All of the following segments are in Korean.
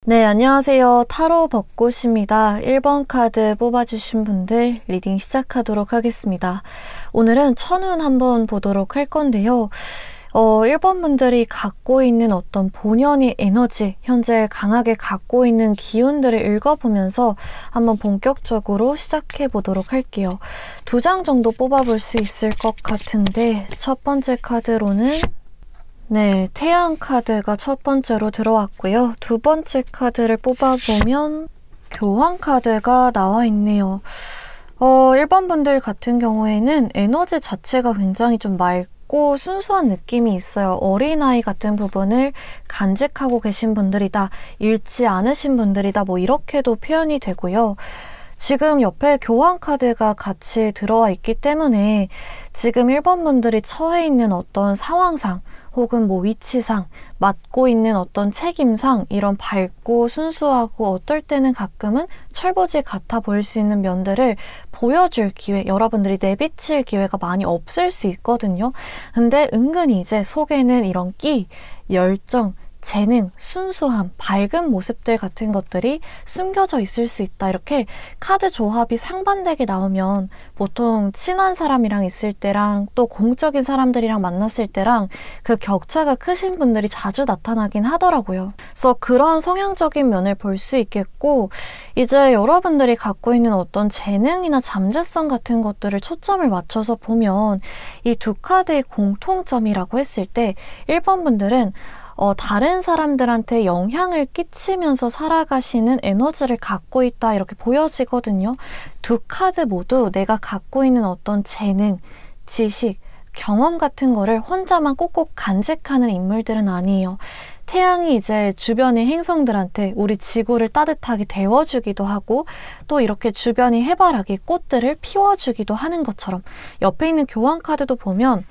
네, 안녕하세요. 타로 벚꽃입니다. 1번 카드 뽑아주신 분들 리딩 시작하도록 하겠습니다. 오늘은 천운 한번 보도록 할 건데요. 1번 분들이 갖고 있는 어떤 본연의 에너지, 현재 강하게 갖고 있는 기운들을 읽어보면서 한번 본격적으로 시작해 보도록 할게요. 2장 정도 뽑아볼 수 있을 것 같은데 첫 번째 카드로는 네, 태양 카드가 첫 번째로 들어왔고요. 두 번째 카드를 뽑아보면 교황 카드가 나와 있네요. 1번 분들 같은 경우에는 에너지 자체가 굉장히 좀 맑고 순수한 느낌이 있어요. 어린아이 같은 부분을 간직하고 계신 분들이다, 잃지 않으신 분들이다, 뭐 이렇게도 표현이 되고요. 지금 옆에 교황 카드가 같이 들어와 있기 때문에 지금 1번 분들이 처해 있는 어떤 상황상 혹은 뭐 위치상, 맡고 있는 어떤 책임상 이런 밝고 순수하고 어떨 때는 가끔은 철부지 같아 보일 수 있는 면들을 보여줄 기회, 여러분들이 내비칠 기회가 많이 없을 수 있거든요. 근데 은근히 이제 속에는 이런 끼, 열정, 재능, 순수함, 밝은 모습들 같은 것들이 숨겨져 있을 수 있다. 이렇게 카드 조합이 상반되게 나오면 보통 친한 사람이랑 있을 때랑 또 공적인 사람들이랑 만났을 때랑 그 격차가 크신 분들이 자주 나타나긴 하더라고요. 그래서 그런 성향적인 면을 볼 수 있겠고, 이제 여러분들이 갖고 있는 어떤 재능이나 잠재성 같은 것들을 초점을 맞춰서 보면 이 두 카드의 공통점이라고 했을 때 1번 분들은 다른 사람들한테 영향을 끼치면서 살아가시는 에너지를 갖고 있다, 이렇게 보여지거든요. 두 카드 모두 내가 갖고 있는 어떤 재능, 지식, 경험 같은 거를 혼자만 꼭꼭 간직하는 인물들은 아니에요. 태양이 이제 주변의 행성들한테 우리 지구를 따뜻하게 데워주기도 하고, 또 이렇게 주변이 해바라기 꽃들을 피워주기도 하는 것처럼 옆에 있는 교황 카드도 보면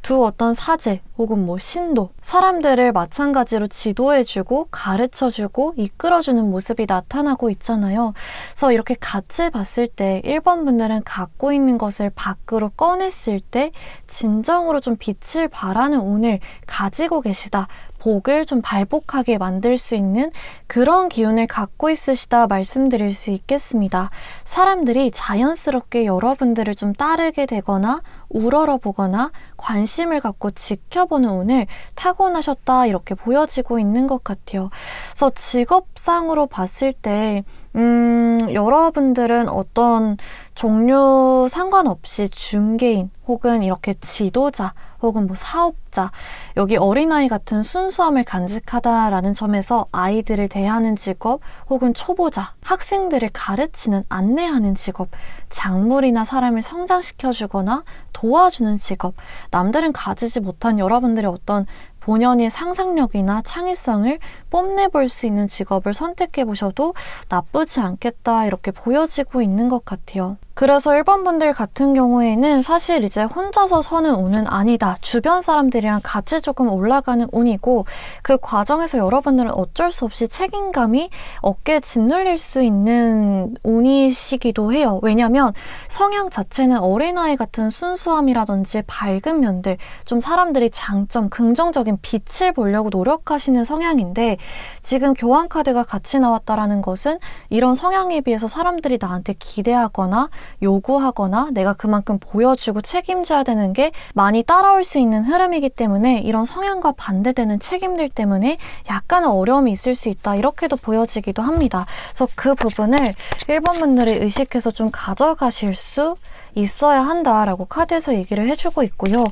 두 어떤 사제 혹은 뭐 신도, 사람들을 마찬가지로 지도해주고 가르쳐주고 이끌어주는 모습이 나타나고 있잖아요. 그래서 이렇게 같이 봤을 때 1번 분들은 갖고 있는 것을 밖으로 꺼냈을 때 진정으로 좀 빛을 발하는 운을 가지고 계시다, 복을 좀 발복하게 만들 수 있는 그런 기운을 갖고 있으시다 말씀드릴 수 있겠습니다. 사람들이 자연스럽게 여러분들을 좀 따르게 되거나 우러러보거나 관심을 갖고 지켜보는 운을 타고나셨다, 이렇게 보여지고 있는 것 같아요. 그래서 직업상으로 봤을 때 여러분들은 어떤 종류 상관없이 중개인 혹은 이렇게 지도자 혹은 뭐 사업자, 여기 어린아이 같은 순수함을 간직하다라는 점에서 아이들을 대하는 직업 혹은 초보자, 학생들을 가르치는, 안내하는 직업, 작물이나 사람을 성장시켜주거나 도와주는 직업, 남들은 가지지 못한 여러분들의 어떤 본연의 상상력이나 창의성을 뽐내볼 수 있는 직업을 선택해 보셔도 나쁘지 않겠다, 이렇게 보여지고 있는 것 같아요. 그래서 1번 분들 같은 경우에는 사실 이제 혼자서 서는 운은 아니다, 주변 사람들이랑 같이 조금 올라가는 운이고, 그 과정에서 여러분들은 어쩔 수 없이 책임감이 어깨에 짓눌릴 수 있는 운이시기도 해요. 왜냐면 성향 자체는 어린아이 같은 순수함이라든지 밝은 면들, 좀 사람들이 장점, 긍정적인 빛을 보려고 노력하시는 성향인데, 지금 교황 카드가 같이 나왔다라는 것은 이런 성향에 비해서 사람들이 나한테 기대하거나 요구하거나 내가 그만큼 보여주고 책임져야 되는 게 많이 따라올 수 있는 흐름이기 때문에 이런 성향과 반대되는 책임들 때문에 약간의 어려움이 있을 수 있다, 이렇게도 보여지기도 합니다. 그래서 그 부분을 1번 분들이 의식해서 좀 가져가실 수 있어야 한다라고 카드에서 얘기를 해주고 있고요.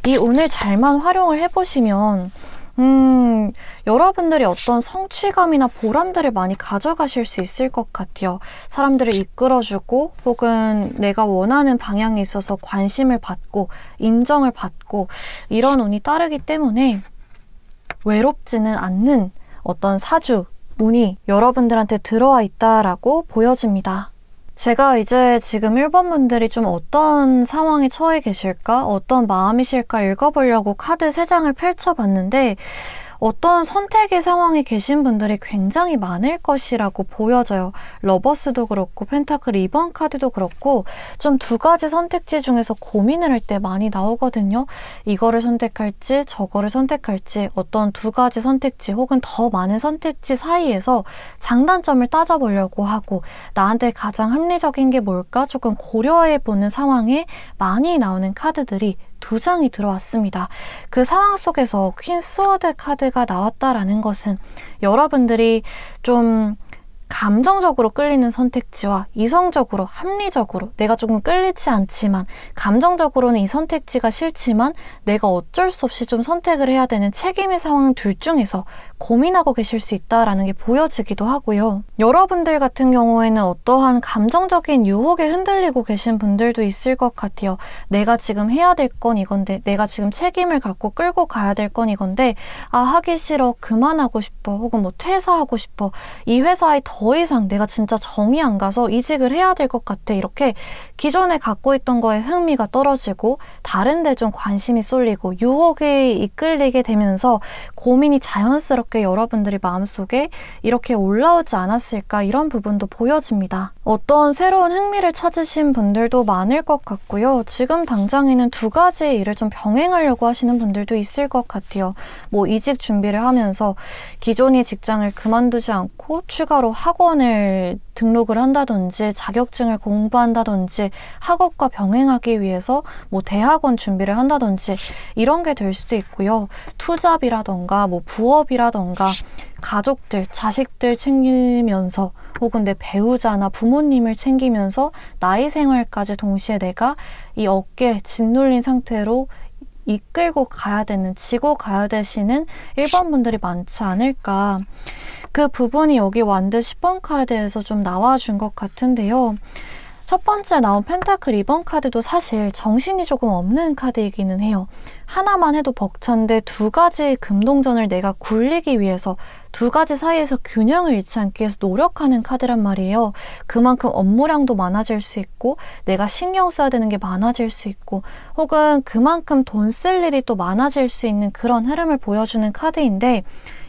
이 운을 잘만 활용을 해보시면 여러분들이 어떤 성취감이나 보람들을 많이 가져가실 수 있을 것 같아요. 사람들을 이끌어주고 혹은 내가 원하는 방향에 있어서 관심을 받고 인정을 받고 이런 운이 따르기 때문에 외롭지는 않는 어떤 사주, 운이 여러분들한테 들어와 있다라고 보여집니다. 제가 이제 지금 1번 분들이 좀 어떤 상황에 처해 계실까, 어떤 마음이실까 읽어보려고 카드 3장을 펼쳐봤는데 어떤 선택의 상황에 계신 분들이 굉장히 많을 것이라고 보여져요. 러버스도 그렇고 펜타클 2번 카드도 그렇고 좀 두 가지 선택지 중에서 고민을 할 때 많이 나오거든요. 이거를 선택할지 저거를 선택할지 어떤 두 가지 선택지 혹은 더 많은 선택지 사이에서 장단점을 따져보려고 하고 나한테 가장 합리적인 게 뭘까 조금 고려해보는 상황에 많이 나오는 카드들이 두 장이 들어왔습니다. 그 상황 속에서 퀸 스워드 카드가 나왔다라는 것은 여러분들이 좀 감정적으로 끌리는 선택지와 이성적으로, 합리적으로 내가 조금 끌리지 않지만 감정적으로는 이 선택지가 싫지만 내가 어쩔 수 없이 좀 선택을 해야 되는 책임의 상황 둘 중에서 고민하고 계실 수 있다라는 게 보여지기도 하고요. 여러분들 같은 경우에는 어떠한 감정적인 유혹에 흔들리고 계신 분들도 있을 것 같아요. 내가 지금 해야 될 건 이건데 내가 지금 책임을 갖고 끌고 가야 될 건 이건데 하기 싫어, 그만하고 싶어, 혹은 뭐 퇴사하고 싶어, 이 회사에 더 이상 내가 진짜 정이 안 가서 이직을 해야 될 것 같아. 이렇게 기존에 갖고 있던 거에 흥미가 떨어지고 다른 데 좀 관심이 쏠리고 유혹에 이끌리게 되면서 고민이 자연스럽게 여러분들이 마음속에 이렇게 올라오지 않았을까 이런 부분도 보여집니다. 어떤 새로운 흥미를 찾으신 분들도 많을 것 같고요. 지금 당장에는 두 가지 일을 좀 병행하려고 하시는 분들도 있을 것 같아요. 뭐 이직 준비를 하면서 기존의 직장을 그만두지 않고 추가로 학원을 등록을 한다든지 자격증을 공부한다든지 학업과 병행하기 위해서 뭐 대학원 준비를 한다든지 이런 게 될 수도 있고요. 투잡이라던가 뭐 부업이라던가 가족들, 자식들 챙기면서 혹은 내 배우자나 부모님을 챙기면서 나이 생활까지 동시에 내가 이 어깨에 짓눌린 상태로 이끌고 가야 되는, 지고 가야 되시는 1번 분들이 많지 않을까. 그 부분이 여기 완드 10번 카드에서 좀 나와준 것 같은데요. 첫 번째 나온 펜타클 2번 카드도 사실 정신이 조금 없는 카드이기는 해요. 하나만 해도 벅찬데 두 가지 금동전을 내가 굴리기 위해서 두 가지 사이에서 균형을 잃지 않기 위해서 노력하는 카드란 말이에요. 그만큼 업무량도 많아질 수 있고 내가 신경 써야 되는 게 많아질 수 있고 혹은 그만큼 돈 쓸 일이 또 많아질 수 있는 그런 흐름을 보여주는 카드인데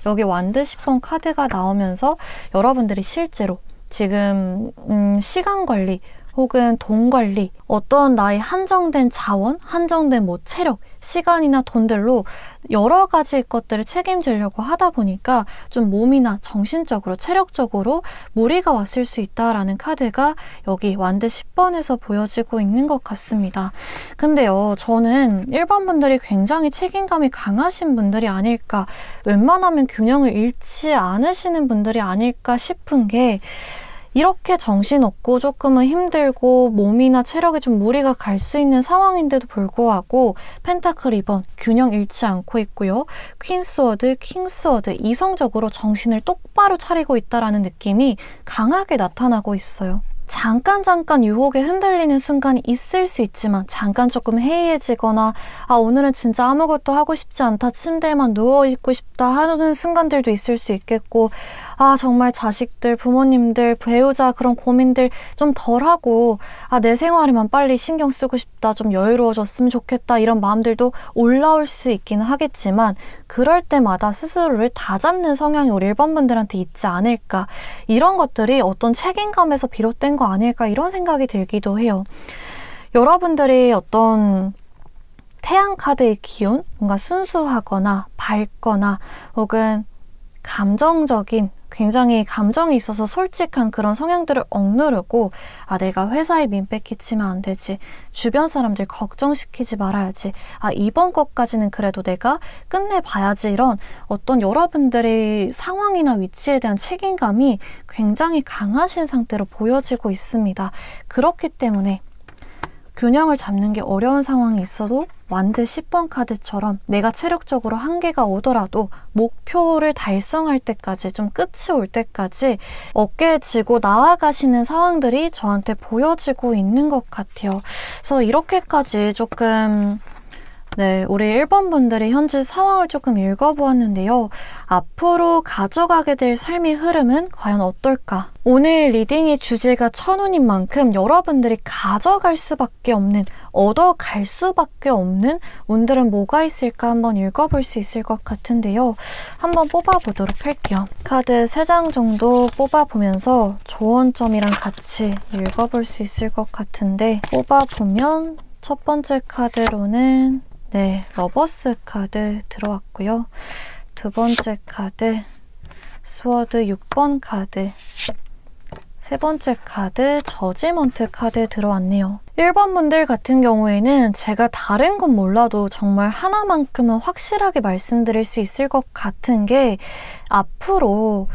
여기 완드 10번 카드가 나오면서 여러분들이 실제로 지금 시간 관리 혹은 돈 관리, 어떤 나의 한정된 자원, 한정된 뭐 체력, 시간이나 돈들로 여러 가지 것들을 책임지려고 하다 보니까 좀 몸이나 정신적으로, 체력적으로 무리가 왔을 수 있다라는 카드가 여기 완드 10번에서 보여지고 있는 것 같습니다. 근데요, 저는 1번 분들이 굉장히 책임감이 강하신 분들이 아닐까, 웬만하면 균형을 잃지 않으시는 분들이 아닐까 싶은 게 이렇게 정신없고 조금은 힘들고 몸이나 체력에 좀 무리가 갈 수 있는 상황인데도 불구하고 펜타클 2번 균형 잃지 않고 있고요. 퀸 스워드, 킹 스워드 이성적으로 정신을 똑바로 차리고 있다라는 느낌이 강하게 나타나고 있어요. 잠깐 유혹에 흔들리는 순간이 있을 수 있지만 잠깐 조금 해이해지거나 오늘은 진짜 아무것도 하고 싶지 않다, 침대에만 누워있고 싶다 하는 순간들도 있을 수 있겠고 정말 자식들, 부모님들, 배우자 그런 고민들 좀 덜하고 내 생활에만 빨리 신경 쓰고 싶다, 좀 여유로워졌으면 좋겠다 이런 마음들도 올라올 수 있기는 하겠지만 그럴 때마다 스스로를 다잡는 성향이 우리 1번 분들한테 있지 않을까, 이런 것들이 어떤 책임감에서 비롯된 거 아닐까 이런 생각이 들기도 해요. 여러분들이 어떤 태양 카드의 기운, 뭔가 순수하거나 밝거나 혹은 감정적인, 굉장히 감정이 있어서 솔직한 그런 성향들을 억누르고 내가 회사에 민폐 끼치면 안 되지, 주변 사람들 걱정시키지 말아야지, 이번 것까지는 그래도 내가 끝내봐야지, 이런 어떤 여러분들의 상황이나 위치에 대한 책임감이 굉장히 강하신 상태로 보여지고 있습니다. 그렇기 때문에 균형을 잡는 게 어려운 상황이 있어도 완드 10번 카드처럼 내가 체력적으로 한계가 오더라도 목표를 달성할 때까지, 좀 끝이 올 때까지 어깨에 지고 나아가시는 상황들이 저한테 보여지고 있는 것 같아요. 그래서 이렇게까지 조금 네, 우리 1번 분들이 현재 상황을 조금 읽어보았는데요. 앞으로 가져가게 될 삶의 흐름은 과연 어떨까? 오늘 리딩의 주제가 천운인 만큼 여러분들이 가져갈 수밖에 없는, 얻어갈 수밖에 없는 운들은 뭐가 있을까 한번 읽어볼 수 있을 것 같은데요. 한번 뽑아보도록 할게요. 카드 3장 정도 뽑아보면서 조언점이랑 같이 읽어볼 수 있을 것 같은데, 뽑아보면 첫 번째 카드로는 네, 러버스 카드 들어왔고요. 두 번째 카드, 스워드 6번 카드, 세 번째 카드, 저지먼트 카드 들어왔네요. 1번 분들 같은 경우에는 제가 다른 건 몰라도 정말 하나만큼은 확실하게 말씀드릴 수 있을 것 같은 게 앞으로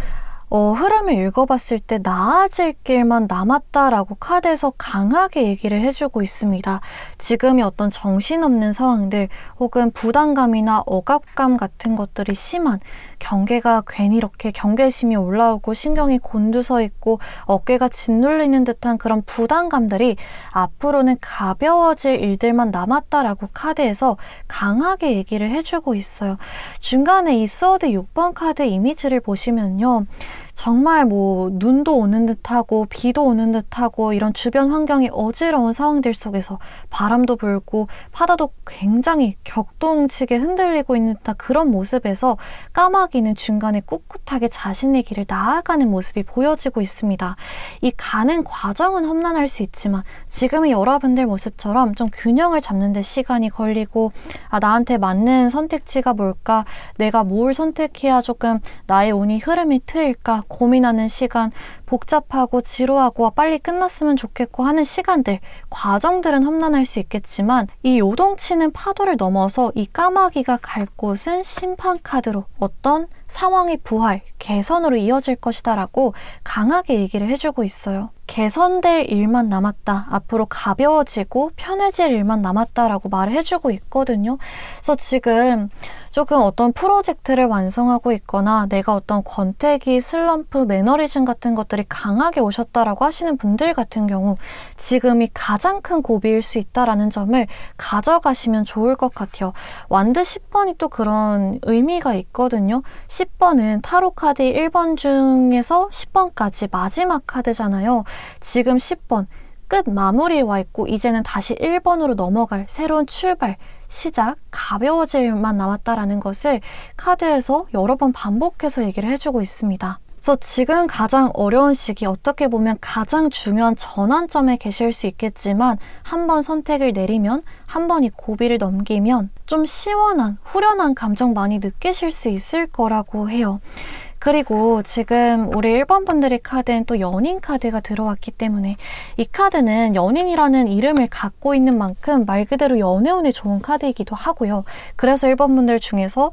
흐름을 읽어봤을 때 나아질 길만 남았다라고 카드에서 강하게 얘기를 해주고 있습니다. 지금이 어떤 정신없는 상황들 혹은 부담감이나 억압감 같은 것들이 심한, 경계가 괜히 이렇게 경계심이 올라오고 신경이 곤두서 있고 어깨가 짓눌리는 듯한 그런 부담감들이 앞으로는 가벼워질 일들만 남았다라고 카드에서 강하게 얘기를 해주고 있어요. 중간에 이 스워드 6번 카드 이미지를 보시면요. 정말 뭐 눈도 오는 듯하고 비도 오는 듯하고 이런 주변 환경이 어지러운 상황들 속에서 바람도 불고 바다도 굉장히 격동치게 흔들리고 있는 듯한 그런 모습에서 까마귀는 중간에 꿋꿋하게 자신의 길을 나아가는 모습이 보여지고 있습니다. 이 가는 과정은 험난할 수 있지만 지금의 여러분들 모습처럼 좀 균형을 잡는 데 시간이 걸리고 나한테 맞는 선택지가 뭘까? 내가 뭘 선택해야 조금 나의 운이 흐름이 트일까? 고민하는 시간, 복잡하고 지루하고 빨리 끝났으면 좋겠고 하는 시간들, 과정들은 험난할 수 있겠지만 이 요동치는 파도를 넘어서 이 까마귀가 갈 곳은 심판 카드로 어떤 상황의 부활, 개선으로 이어질 것이다 라고 강하게 얘기를 해주고 있어요. 개선될 일만 남았다. 앞으로 가벼워지고 편해질 일만 남았다라고 말을 해주고 있거든요. 그래서 지금 조금 어떤 프로젝트를 완성하고 있거나 내가 어떤 권태기, 슬럼프, 매너리즘 같은 것들이 강하게 오셨다라고 하시는 분들 같은 경우 지금이 가장 큰 고비일 수 있다라는 점을 가져가시면 좋을 것 같아요. 완드 10번이 또 그런 의미가 있거든요. 10번은 타로 카드 1번 중에서 10번까지 마지막 카드잖아요. 지금 10번 끝 마무리에 와 있고 이제는 다시 1번으로 넘어갈 새로운 출발, 시작, 가벼워질 일만 남았다라는 것을 카드에서 여러 번 반복해서 얘기를 해주고 있습니다. 그래서 지금 가장 어려운 시기, 어떻게 보면 가장 중요한 전환점에 계실 수 있겠지만 한 번 선택을 내리면, 한 번 이 고비를 넘기면 좀 시원한, 후련한 감정 많이 느끼실 수 있을 거라고 해요. 그리고 지금 우리 1번 분들의 카드엔 또 연인 카드가 들어왔기 때문에 이 카드는 연인이라는 이름을 갖고 있는 만큼 말 그대로 연애운에 좋은 카드이기도 하고요. 그래서 1번 분들 중에서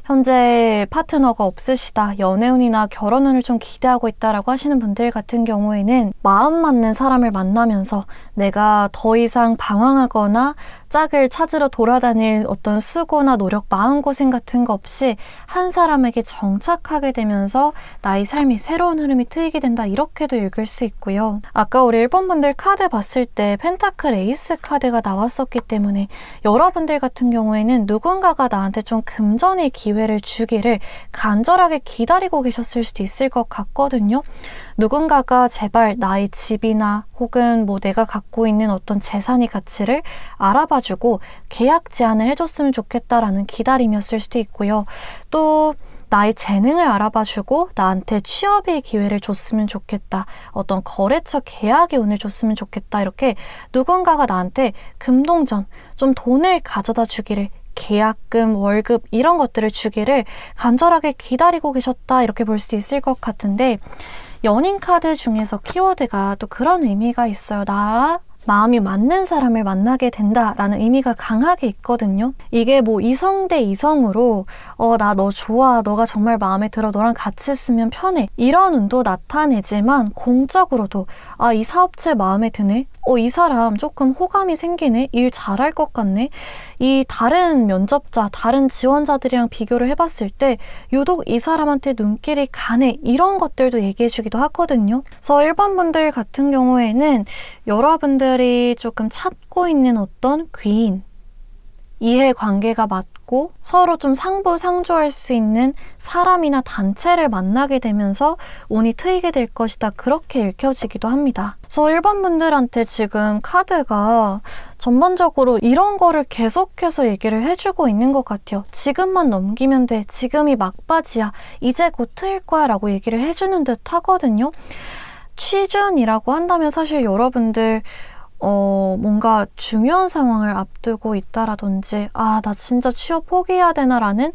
현재 파트너가 없으시다, 연애운이나 결혼운을 좀 기대하고 있다라고 하시는 분들 같은 경우에는 마음 맞는 사람을 만나면서 내가 더 이상 방황하거나 짝을 찾으러 돌아다닐 어떤 수고나 노력, 마음고생 같은 거 없이 한 사람에게 정착하게 되면서 나의 삶이 새로운 흐름이 트이게 된다, 이렇게도 읽을 수 있고요. 아까 우리 1번 분들 카드 봤을 때 펜타클 에이스 카드가 나왔었기 때문에 여러분들 같은 경우에는 누군가가 나한테 좀 금전의 기회를 주기를 간절하게 기다리고 계셨을 수도 있을 것 같거든요. 누군가가 제발 나의 집이나 혹은 뭐 내가 갖고 있는 어떤 재산의 가치를 알아봐주고 계약 제안을 해줬으면 좋겠다라는 기다림이었을 수도 있고요. 또 나의 재능을 알아봐주고 나한테 취업의 기회를 줬으면 좋겠다, 어떤 거래처 계약의 운을 줬으면 좋겠다, 이렇게 누군가가 나한테 금동전, 좀 돈을 가져다 주기를, 계약금, 월급 이런 것들을 주기를 간절하게 기다리고 계셨다, 이렇게 볼 수도 있을 것 같은데 연인 카드 중에서 키워드가 또 그런 의미가 있어요. 나와 마음이 맞는 사람을 만나게 된다라는 의미가 강하게 있거든요. 이게 뭐 이성 대 이성으로 나 너 좋아, 너가 정말 마음에 들어, 너랑 같이 있으면 편해, 이런 운도 나타내지만 공적으로도 이 사업체 마음에 드네, 이 사람 조금 호감이 생기네, 일 잘할 것 같네, 이 다른 면접자, 다른 지원자들이랑 비교를 해봤을 때 유독 이 사람한테 눈길이 가네, 이런 것들도 얘기해주기도 하거든요. 그래서 1번 분들 같은 경우에는 여러분들이 조금 찾고 있는 어떤 귀인, 이해관계가 맞고 서로 좀 상부상조할 수 있는 사람이나 단체를 만나게 되면서 운이 트이게 될 것이다. 그렇게 읽혀지기도 합니다. 그래서 1번 분들한테 지금 카드가 전반적으로 이런 거를 계속해서 얘기를 해주고 있는 것 같아요. 지금만 넘기면 돼. 지금이 막바지야. 이제 곧 트일 거야 라고 얘기를 해주는 듯 하거든요. 취준이라고 한다면 사실 여러분들 뭔가 중요한 상황을 앞두고 있다라든지 나 진짜 취업 포기해야 되나라는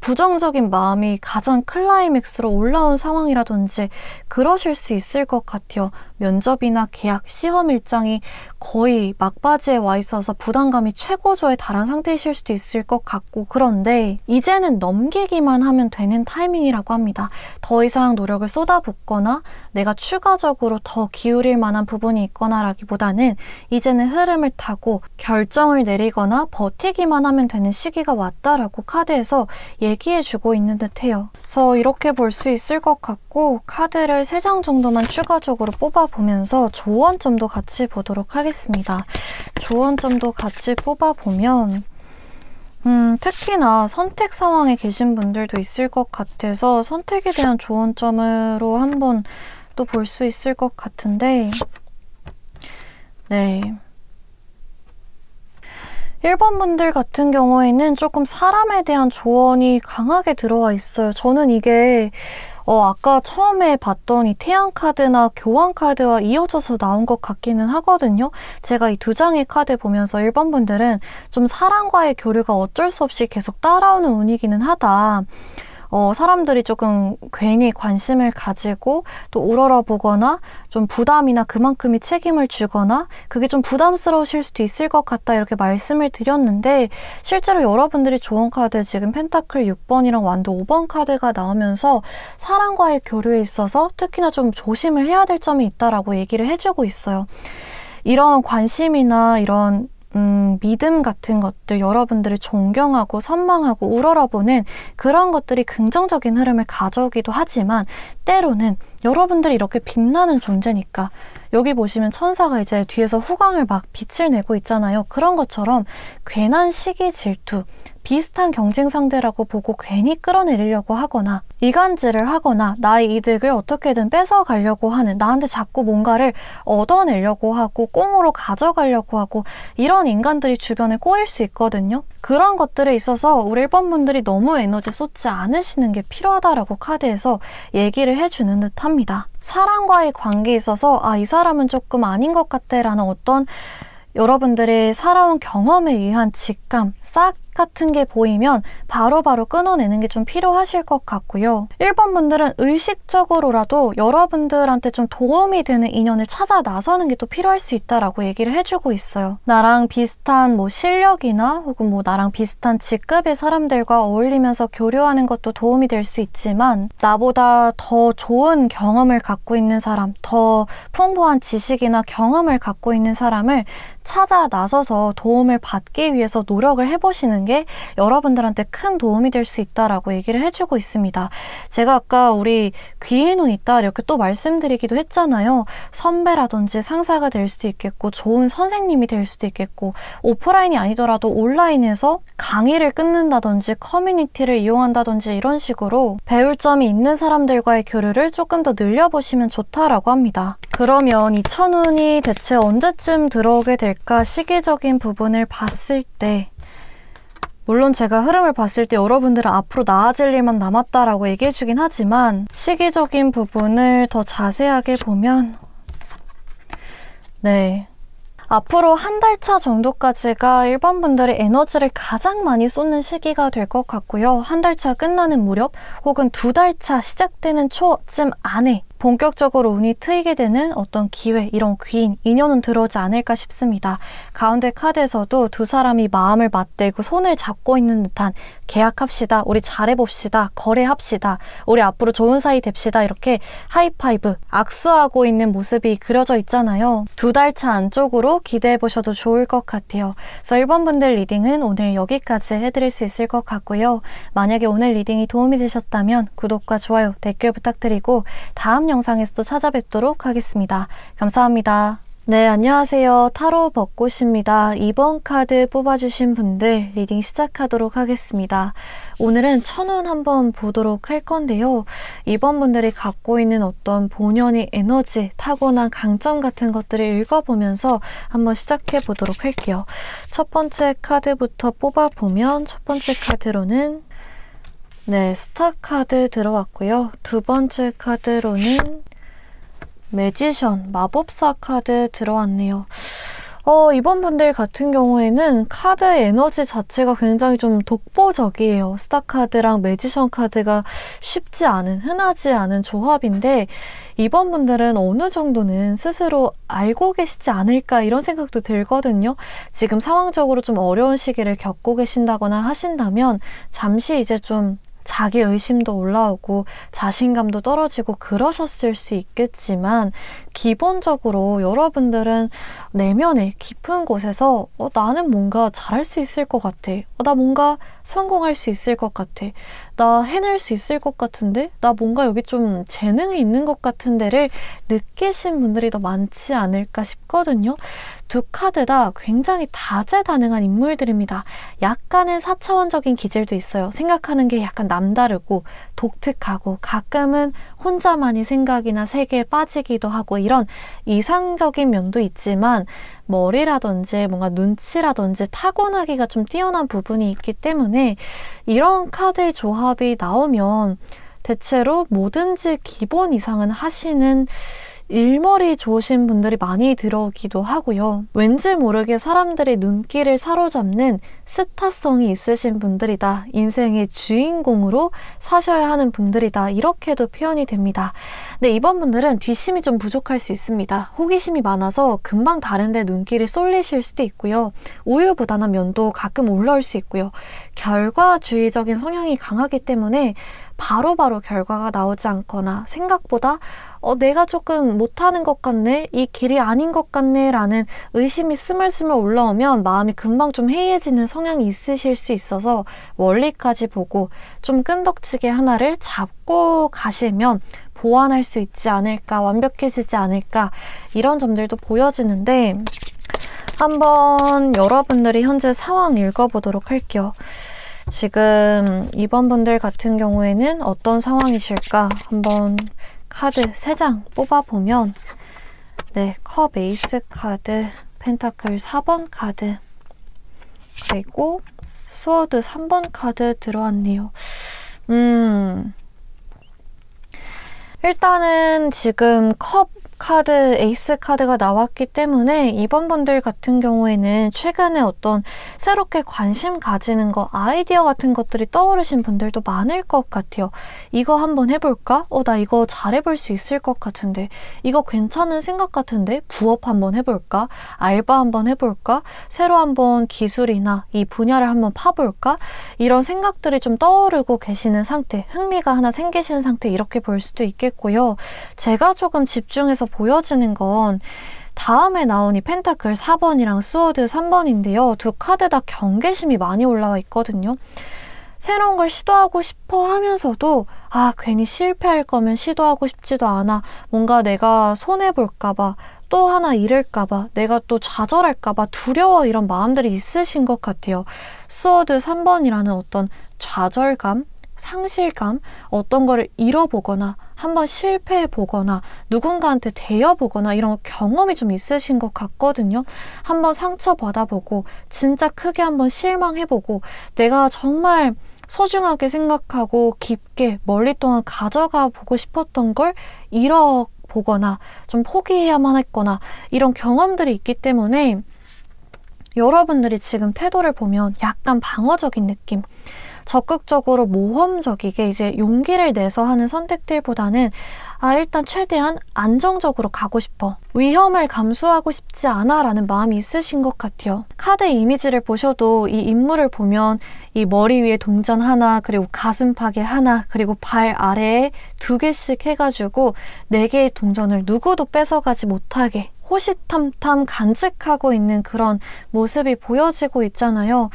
부정적인 마음이 가장 클라이맥스로 올라온 상황이라든지 그러실 수 있을 것 같아요. 면접이나 계약, 시험 일정이 거의 막바지에 와 있어서 부담감이 최고조에 달한 상태이실 수도 있을 것 같고 그런데 이제는 넘기기만 하면 되는 타이밍이라고 합니다. 더 이상 노력을 쏟아붓거나 내가 추가적으로 더 기울일 만한 부분이 있거나 라기보다는 이제는 흐름을 타고 결정을 내리거나 버티기만 하면 되는 시기가 왔다라고 카드에서 얘기해주고 있는 듯해요. 그래서 이렇게 볼 수 있을 것 같고 카드를 3장 정도만 추가적으로 뽑아보면서 조언점도 같이 보도록 하겠습니다. 조언점도 같이 뽑아보면 특히나 선택 상황에 계신 분들도 있을 것 같아서 선택에 대한 조언점으로 한번 또 볼 수 있을 것 같은데 네. 1번 분들 같은 경우에는 조금 사람에 대한 조언이 강하게 들어와 있어요. 저는 이게 아까 처음에 봤던 이 태양 카드나 교환 카드와 이어져서 나온 것 같기는 하거든요. 제가 이 2장의 카드 보면서 1번 분들은 좀 사람과의 교류가 어쩔 수 없이 계속 따라오는 운이기는 하다. 사람들이 조금 괜히 관심을 가지고 또 우러러보거나 좀 부담이나 그만큼의 책임을 주거나 그게 좀 부담스러우실 수도 있을 것 같다 이렇게 말씀을 드렸는데 실제로 여러분들이 좋은 카드 지금 펜타클 6번이랑 완도 5번 카드가 나오면서 사람과의 교류에 있어서 특히나 좀 조심을 해야 될 점이 있다라고 얘기를 해주고 있어요. 이런 관심이나 이런 믿음 같은 것들, 여러분들을 존경하고 선망하고 우러러보는 그런 것들이 긍정적인 흐름을 가져오기도 하지만 때로는 여러분들이 이렇게 빛나는 존재니까 여기 보시면 천사가 이제 뒤에서 후광을 막 빛을 내고 있잖아요. 그런 것처럼 괜한 시기 질투, 비슷한 경쟁 상대라고 보고 괜히 끌어내리려고 하거나 이간질을 하거나 나의 이득을 어떻게든 뺏어가려고 하는 나한테 자꾸 뭔가를 얻어내려고 하고 꽁으로 가져가려고 하고 이런 인간들이 주변에 꼬일 수 있거든요. 그런 것들에 있어서 우리 1번 분들이 너무 에너지 쏟지 않으시는 게 필요하다라고 카드에서 얘기를 해주는 듯 합니다. 사람과의 관계에 있어서 이 사람은 조금 아닌 것 같아 라는 어떤 여러분들의 살아온 경험에 의한 직감, 싹 같은 게 보이면 바로바로 끊어내는 게 좀 필요하실 것 같고요. 1번 분들은 의식적으로라도 여러분들한테 좀 도움이 되는 인연을 찾아 나서는 게 또 필요할 수 있다라고 얘기를 해주고 있어요. 나랑 비슷한 실력이나 혹은 나랑 비슷한 직급의 사람들과 어울리면서 교류하는 것도 도움이 될 수 있지만 나보다 더 좋은 경험을 갖고 있는 사람, 더 풍부한 지식이나 경험을 갖고 있는 사람을 찾아 나서서 도움을 받기 위해서 노력을 해보시는 게 여러분들한테 큰 도움이 될 수 있다라고 얘기를 해주고 있습니다. 제가 아까 우리 귀인 운 있다 이렇게 또 말씀드리기도 했잖아요. 선배라든지 상사가 될 수도 있겠고 좋은 선생님이 될 수도 있겠고 오프라인이 아니더라도 온라인에서 강의를 끊는다든지 커뮤니티를 이용한다든지 이런 식으로 배울 점이 있는 사람들과의 교류를 조금 더 늘려보시면 좋다라고 합니다. 그러면 이 천운이 대체 언제쯤 들어오게 될까 시기적인 부분을 봤을 때 물론 제가 흐름을 봤을 때 여러분들은 앞으로 나아질 일만 남았다라고 얘기해주긴 하지만 시기적인 부분을 더 자세하게 보면 네, 앞으로 한 달 차 정도까지가 1번 분들의 에너지를 가장 많이 쏟는 시기가 될 것 같고요. 한 달 차 끝나는 무렵 혹은 2달 차 시작되는 초쯤 안에 본격적으로 운이 트이게 되는 어떤 기회, 이런 귀인, 인연은 들어오지 않을까 싶습니다. 가운데 카드에서도 두 사람이 마음을 맞대고 손을 잡고 있는 듯한 계약합시다, 우리 잘해봅시다, 거래합시다, 우리 앞으로 좋은 사이 됩시다 이렇게 하이파이브, 악수하고 있는 모습이 그려져 있잖아요. 2달 차 안쪽으로 기대해보셔도 좋을 것 같아요. 그래서 1번 분들 리딩은 오늘 여기까지 해드릴 수 있을 것 같고요. 만약에 오늘 리딩이 도움이 되셨다면 구독과 좋아요, 댓글 부탁드리고 다음 영상에서 또 찾아뵙도록 하겠습니다. 감사합니다. 네, 안녕하세요. 타로 벚꽃입니다. 이번 카드 뽑아주신 분들 리딩 시작하도록 하겠습니다. 오늘은 천운 한번 보도록 할 건데요. 이번 분들이 갖고 있는 어떤 본연의 에너지, 타고난 강점 같은 것들을 읽어보면서 한번 시작해 보도록 할게요. 첫 번째 카드부터 뽑아보면 첫 번째 카드로는 스타 카드 들어왔고요. 두 번째 카드로는 매지션, 마법사 카드 들어왔네요. 이번 분들 같은 경우에는 카드 에너지 자체가 굉장히 좀 독보적이에요. 스타 카드랑 매지션 카드가 쉽지 않은, 흔하지 않은 조합인데 이번 분들은 어느 정도는 스스로 알고 계시지 않을까 이런 생각도 들거든요. 지금 상황적으로 좀 어려운 시기를 겪고 계신다거나 하신다면 잠시 이제 좀 자기 의심도 올라오고 자신감도 떨어지고 그러셨을 수 있겠지만 기본적으로 여러분들은 내면의 깊은 곳에서 나는 뭔가 잘할 수 있을 것 같아. 나 뭔가 성공할 수 있을 것 같아. 나 해낼 수 있을 것 같은데? 나 뭔가 여기 좀 재능이 있는 것 같은데를 느끼신 분들이 더 많지 않을까 싶거든요. 두 카드 다 굉장히 다재다능한 인물들입니다. 약간은 4차원적인 기질도 있어요. 생각하는 게 약간 남다르고 독특하고 가끔은 혼자만의 생각이나 세계에 빠지기도 하고 이런 이상적인 면도 있지만 머리라든지 뭔가 눈치라든지 타고나기가 좀 뛰어난 부분이 있기 때문에 이런 카드의 조합이 나오면 대체로 뭐든지 기본 이상은 하시는 일머리 좋으신 분들이 많이 들어오기도 하고요. 왠지 모르게 사람들의 눈길을 사로잡는 스타성이 있으신 분들이다. 인생의 주인공으로 사셔야 하는 분들이다. 이렇게도 표현이 됩니다. 근데 이번 분들은 뒷심이 좀 부족할 수 있습니다. 호기심이 많아서 금방 다른데 눈길이 쏠리실 수도 있고요. 우유부단한 면도 가끔 올라올 수 있고요. 결과주의적인 성향이 강하기 때문에 바로바로 결과가 나오지 않거나 생각보다 내가 조금 못하는 것 같네? 이 길이 아닌 것 같네? 라는 의심이 스물스물 올라오면 마음이 금방 좀 해이해지는 성향이 있으실 수 있어서 멀리까지 보고 좀 끈덕지게 하나를 잡고 가시면 보완할 수 있지 않을까, 완벽해지지 않을까 이런 점들도 보여지는데 한번 여러분들이 현재 상황 읽어보도록 할게요. 지금 이번 분들 같은 경우에는 어떤 상황이실까? 한번 카드 3장 뽑아보면 컵 에이스 카드, 펜타클 4번 카드, 그리고 스워드 3번 카드 들어왔네요. 일단은 지금 컵 카드, 에이스 카드가 나왔기 때문에 이번 분들 같은 경우에는 최근에 어떤 새롭게 관심 가지는 거, 아이디어 같은 것들이 떠오르신 분들도 많을 것 같아요. 이거 한번 해볼까? 나 이거 잘해볼 수 있을 것 같은데, 이거 괜찮은 생각 같은데, 부업 한번 해볼까? 알바 한번 해볼까? 새로 한번 기술이나 이 분야를 한번 파볼까? 이런 생각들이 좀 떠오르고 계시는 상태, 흥미가 하나 생기신 상태 이렇게 볼 수도 있겠고요. 제가 조금 집중해서 보여지는 건 다음에 나온 이 펜타클 4번이랑 스워드 3번인데요. 두 카드 다 경계심이 많이 올라와 있거든요. 새로운 걸 시도하고 싶어 하면서도 괜히 실패할 거면 시도하고 싶지도 않아. 뭔가 내가 손해볼까봐, 또 하나 잃을까봐, 내가 또 좌절할까봐 두려워 이런 마음들이 있으신 것 같아요. 스워드 3번이라는 어떤 좌절감, 상실감, 어떤 거를 잃어보거나 한번 실패해보거나 누군가한테 대여보거나 이런 경험이 좀 있으신 것 같거든요. 한번 상처받아보고 진짜 크게 한번 실망해보고 내가 정말 소중하게 생각하고 깊게 멀리 동안 가져가 보고 싶었던 걸 잃어보거나 좀 포기해야만 했거나 이런 경험들이 있기 때문에 여러분들이 지금 태도를 보면 약간 방어적인 느낌, 적극적으로 모험적이게 이제 용기를 내서 하는 선택들보다는 일단 최대한 안정적으로 가고 싶어, 위험을 감수하고 싶지 않아 라는 마음이 있으신 것 같아요. 카드 이미지를 보셔도 이 인물을 보면 이 머리 위에 동전 하나, 그리고 가슴팍에 하나, 그리고 발 아래에 2개씩 해가지고 4개의 동전을 누구도 뺏어가지 못하게 호시탐탐 간직하고 있는 그런 모습이 보여지고 있잖아요.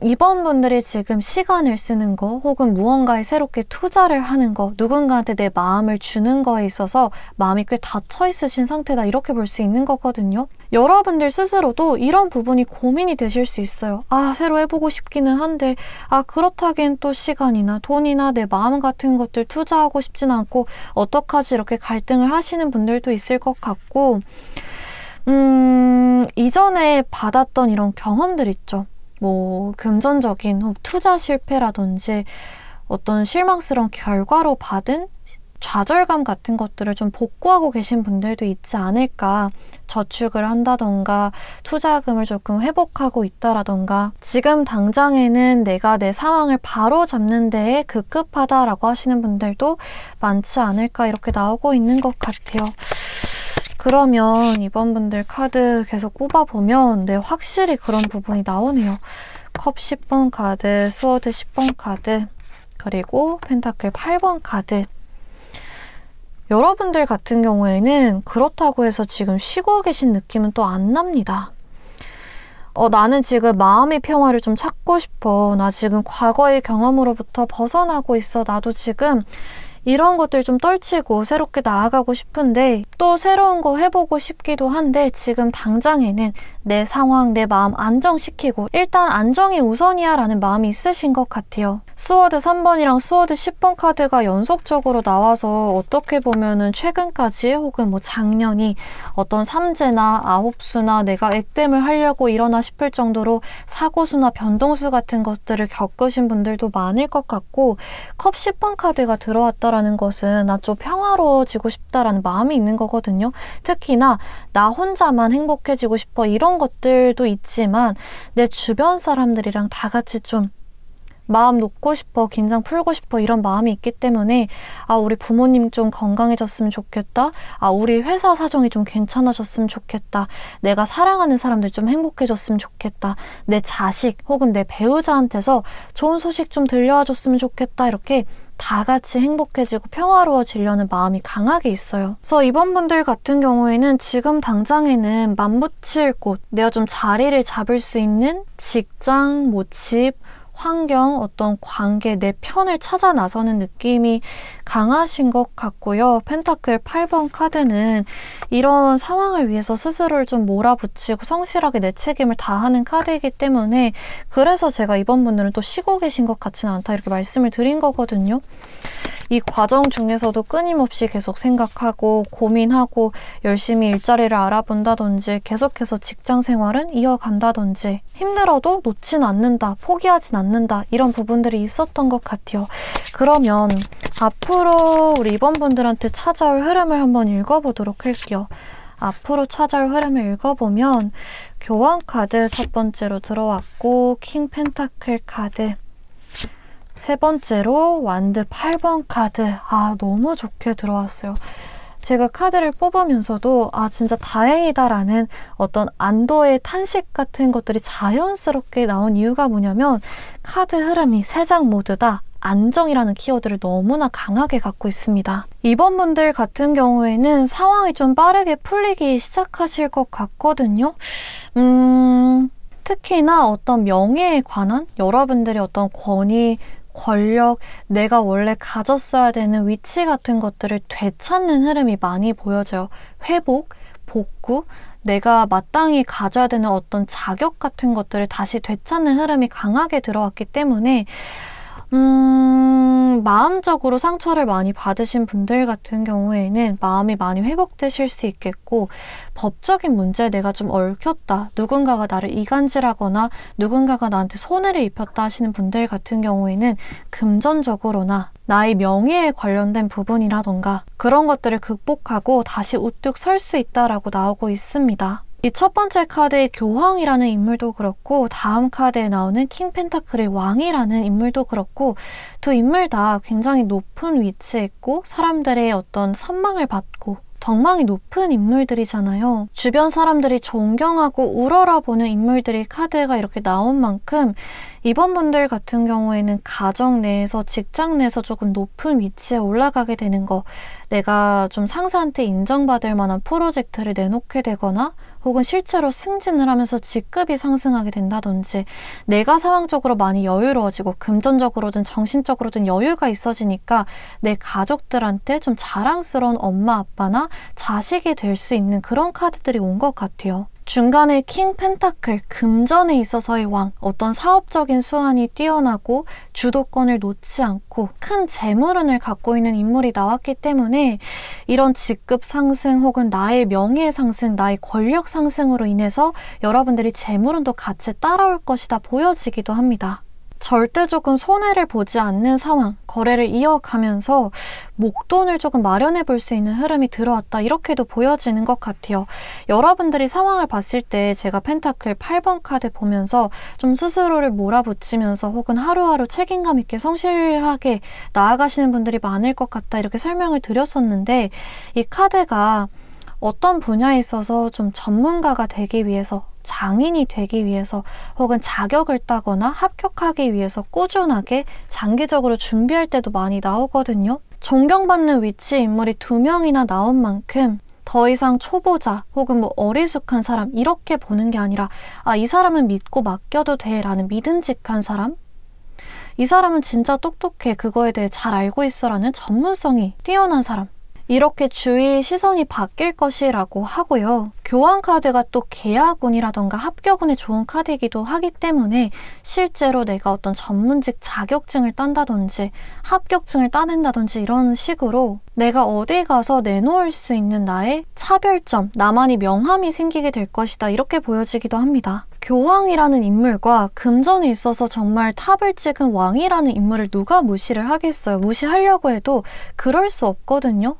이번 분들이 지금 시간을 쓰는 거 혹은 무언가에 새롭게 투자를 하는 거, 누군가한테 내 마음을 주는 거에 있어서 마음이 꽤 닫혀 있으신 상태다, 이렇게 볼 수 있는 거거든요. 여러분들 스스로도 이런 부분이 고민이 되실 수 있어요. 아, 새로 해보고 싶기는 한데 그렇다기엔 또 시간이나 돈이나 내 마음 같은 것들 투자하고 싶진 않고 어떡하지, 이렇게 갈등을 하시는 분들도 있을 것 같고, 이전에 받았던 이런 경험들 있죠. 뭐 금전적인 투자 실패라든지 어떤 실망스러운 결과로 받은 좌절감 같은 것들을 좀 복구하고 계신 분들도 있지 않을까. 저축을 한다던가 투자금을 조금 회복하고 있다라던가, 지금 당장에는 내가 내 상황을 바로 잡는 데에 급급하다라고 하시는 분들도 많지 않을까, 이렇게 나오고 있는 것 같아요. 그러면 이번 분들 카드 계속 뽑아보면 확실히 그런 부분이 나오네요. 컵 10번 카드, 스워드 10번 카드, 그리고 펜타클 8번 카드. 여러분들 같은 경우에는 그렇다고 해서 지금 쉬고 계신 느낌은 또 안 납니다. 나는 지금 마음의 평화를 좀 찾고 싶어. 나 지금 과거의 경험으로부터 벗어나고 있어. 나도 지금 이런 것들 좀 떨치고 새롭게 나아가고 싶은데 또 새로운 거 해보고 싶기도 한데 지금 당장에는 내 상황, 내 마음 안정시키고 일단 안정이 우선이야 라는 마음이 있으신 것 같아요. 스워드 3번이랑 스워드 10번 카드가 연속적으로 나와서 어떻게 보면은 최근까지 혹은 뭐 작년이 어떤 삼재나 아홉수나 내가 액땜을 하려고 일어나 싶을 정도로 사고수나 변동수 같은 것들을 겪으신 분들도 많을 것 같고, 컵 10번 카드가 들어왔다라는 것은 나 좀 평화로워지고 싶다라는 마음이 있는 거거든요. 특히나 나 혼자만 행복해지고 싶어, 이런 것들도 있지만 내 주변 사람들이랑 다 같이 좀 마음 놓고 싶어, 긴장 풀고 싶어, 이런 마음이 있기 때문에 우리 부모님 좀 건강해졌으면 좋겠다, 우리 회사 사정이 좀 괜찮아졌으면 좋겠다, 내가 사랑하는 사람들 좀 행복해졌으면 좋겠다, 내 자식 혹은 내 배우자한테서 좋은 소식 좀 들려와 줬으면 좋겠다, 이렇게 다 같이 행복해지고 평화로워지려는 마음이 강하게 있어요. 그래서 이번 분들 같은 경우에는 지금 당장에는 맘붙일 곳, 내가 좀 자리를 잡을 수 있는 직장, 집, 환경, 어떤 관계, 내 편을 찾아 나서는 느낌이 강하신 것 같고요. 펜타클 8번 카드는 이런 상황을 위해서 스스로를 좀 몰아붙이고 성실하게 내 책임을 다하는 카드이기 때문에, 그래서 제가 이번 분들은 또 쉬고 계신 것 같지는 않다, 이렇게 말씀을 드린 거거든요. 이 과정 중에서도 끊임없이 계속 생각하고 고민하고 열심히 일자리를 알아본다든지 계속해서 직장 생활은 이어간다든지 힘들어도 놓진 않는다, 포기하진 않는다, 이런 부분들이 있었던 것 같아요. 그러면 앞으로 우리 이번 분들한테 찾아올 흐름을 한번 읽어보도록 할게요. 앞으로 찾아올 흐름을 읽어보면 교황 카드 첫 번째로 들어왔고, 킹 펜타클 카드, 세 번째로 완드 8번 카드. 너무 좋게 들어왔어요. 제가 카드를 뽑으면서도 진짜 다행이다라는 어떤 안도의 탄식 같은 것들이 자연스럽게 나온 이유가 뭐냐면, 카드 흐름이 세 장 모두 다 안정이라는 키워드를 너무나 강하게 갖고 있습니다. 이번 분들 같은 경우에는 상황이 좀 빠르게 풀리기 시작하실 것 같거든요. 특히나 어떤 명예에 관한, 여러분들이 어떤 권위, 권력, 내가 원래 가졌어야 되는 위치 같은 것들을 되찾는 흐름이 많이 보여져요. 회복, 복구, 내가 마땅히 가져야 되는 어떤 자격 같은 것들을 다시 되찾는 흐름이 강하게 들어왔기 때문에 마음적으로 상처를 많이 받으신 분들 같은 경우에는 마음이 많이 회복되실 수 있겠고, 법적인 문제에 내가 좀 얽혔다, 누군가가 나를 이간질하거나 누군가가 나한테 손해를 입혔다 하시는 분들 같은 경우에는 금전적으로나 나의 명예에 관련된 부분이라던가 그런 것들을 극복하고 다시 우뚝 설 수 있다라고 나오고 있습니다. 이 첫 번째 카드의 교황이라는 인물도 그렇고, 다음 카드에 나오는 킹 펜타클의 왕이라는 인물도 그렇고, 두 인물 다 굉장히 높은 위치에 있고 사람들의 어떤 선망을 받고 덕망이 높은 인물들이잖아요. 주변 사람들이 존경하고 우러러보는 인물들의 카드가 이렇게 나온 만큼 이번 분들 같은 경우에는 가정 내에서, 직장 내에서 조금 높은 위치에 올라가게 되는 거, 내가 좀 상사한테 인정받을 만한 프로젝트를 내놓게 되거나 혹은 실제로 승진을 하면서 직급이 상승하게 된다든지 내가 상황적으로 많이 여유로워지고 금전적으로든 정신적으로든 여유가 있어지니까 내 가족들한테 좀 자랑스러운 엄마 아빠나 자식이 될 수 있는 그런 카드들이 온 것 같아요. 중간에 킹 펜타클, 금전에 있어서의 왕, 어떤 사업적인 수완이 뛰어나고 주도권을 놓지 않고 큰 재물운을 갖고 있는 인물이 나왔기 때문에 이런 직급 상승 혹은 나의 명예 상승, 나의 권력 상승으로 인해서 여러분들이 재물운도 같이 따라올 것이다 보여지기도 합니다. 절대적인 손해를 보지 않는 상황, 거래를 이어가면서 목돈을 조금 마련해 볼 수 있는 흐름이 들어왔다. 이렇게도 보여지는 것 같아요. 여러분들이 상황을 봤을 때 제가 펜타클 8번 카드 보면서 좀 스스로를 몰아붙이면서 혹은 하루하루 책임감 있게 성실하게 나아가시는 분들이 많을 것 같다. 이렇게 설명을 드렸었는데 이 카드가 어떤 분야에 있어서 좀 전문가가 되기 위해서 장인이 되기 위해서 혹은 자격을 따거나 합격하기 위해서 꾸준하게 장기적으로 준비할 때도 많이 나오거든요. 존경받는 위치 인물이 2명이나 나온 만큼 더 이상 초보자 혹은 어리숙한 사람 이렇게 보는 게 아니라 이 사람은 믿고 맡겨도 돼 라는 믿음직한 사람, 이 사람은 진짜 똑똑해 그거에 대해 잘 알고 있어 라는 전문성이 뛰어난 사람, 이렇게 주위 시선이 바뀔 것이라고 하고요. 교환 카드가 또 계약운이라던가 합격운이 좋은 카드이기도 하기 때문에 실제로 내가 어떤 전문직 자격증을 딴다든지 합격증을 따낸다든지 이런 식으로 내가 어디 가서 내놓을 수 있는 나의 차별점, 나만의 명함이 생기게 될 것이다. 이렇게 보여지기도 합니다. 교황이라는 인물과 금전에 있어서 정말 탑을 찍은 왕이라는 인물을 누가 무시를 하겠어요. 무시하려고 해도 그럴 수 없거든요.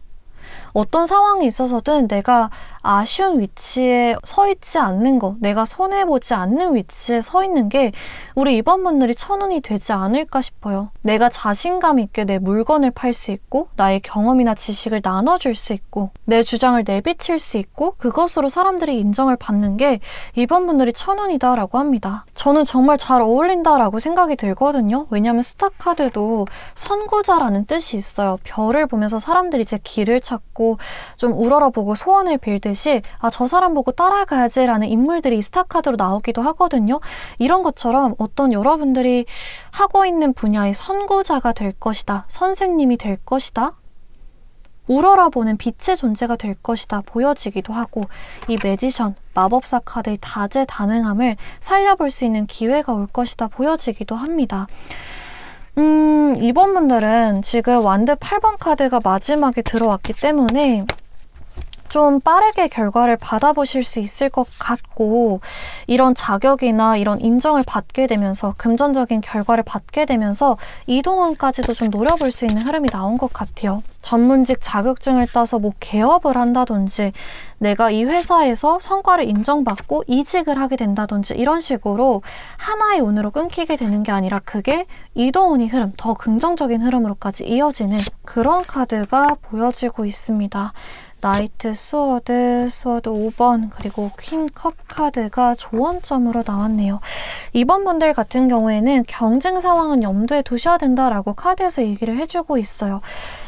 어떤 상황에 있어서든 내가 아쉬운 위치에 서 있지 않는 거, 내가 손해보지 않는 위치에 서 있는 게 우리 이번분들이 천운이 되지 않을까 싶어요. 내가 자신감 있게 내 물건을 팔 수 있고 나의 경험이나 지식을 나눠줄 수 있고 내 주장을 내비칠 수 있고 그것으로 사람들이 인정을 받는 게 이번분들이 천운이다 라고 합니다. 저는 정말 잘 어울린다라고 생각이 들거든요. 왜냐하면 스타카드도 선구자라는 뜻이 있어요. 별을 보면서 사람들이 이제 길을 찾고 좀 우러러보고 소원을 빌듯이 저 사람 보고 따라가야지 라는 인물들이 이 스타카드로 나오기도 하거든요. 이런 것처럼 어떤 여러분들이 하고 있는 분야의 선구자가 될 것이다. 선생님이 될 것이다. 우러러보는 빛의 존재가 될 것이다 보여지기도 하고 이 매지션, 마법사 카드의 다재다능함을 살려볼 수 있는 기회가 올 것이다 보여지기도 합니다. 이번 분들은 지금 완드 8번 카드가 마지막에 들어왔기 때문에 좀 빠르게 결과를 받아보실 수 있을 것 같고 이런 자격이나 이런 인정을 받게 되면서 금전적인 결과를 받게 되면서 이동운까지도 좀 노려볼 수 있는 흐름이 나온 것 같아요. 전문직 자격증을 따서 개업을 한다든지 내가 이 회사에서 성과를 인정받고 이직을 하게 된다든지 이런 식으로 하나의 운으로 끊기게 되는 게 아니라 그게 이동운의 흐름, 더 긍정적인 흐름으로까지 이어지는 그런 카드가 보여지고 있습니다. 나이트, 스워드 5번, 그리고 퀸 컵 카드가 조언점으로 나왔네요. 이번 분들 같은 경우에는 경쟁 상황은 염두에 두셔야 된다라고 카드에서 얘기를 해주고 있어요.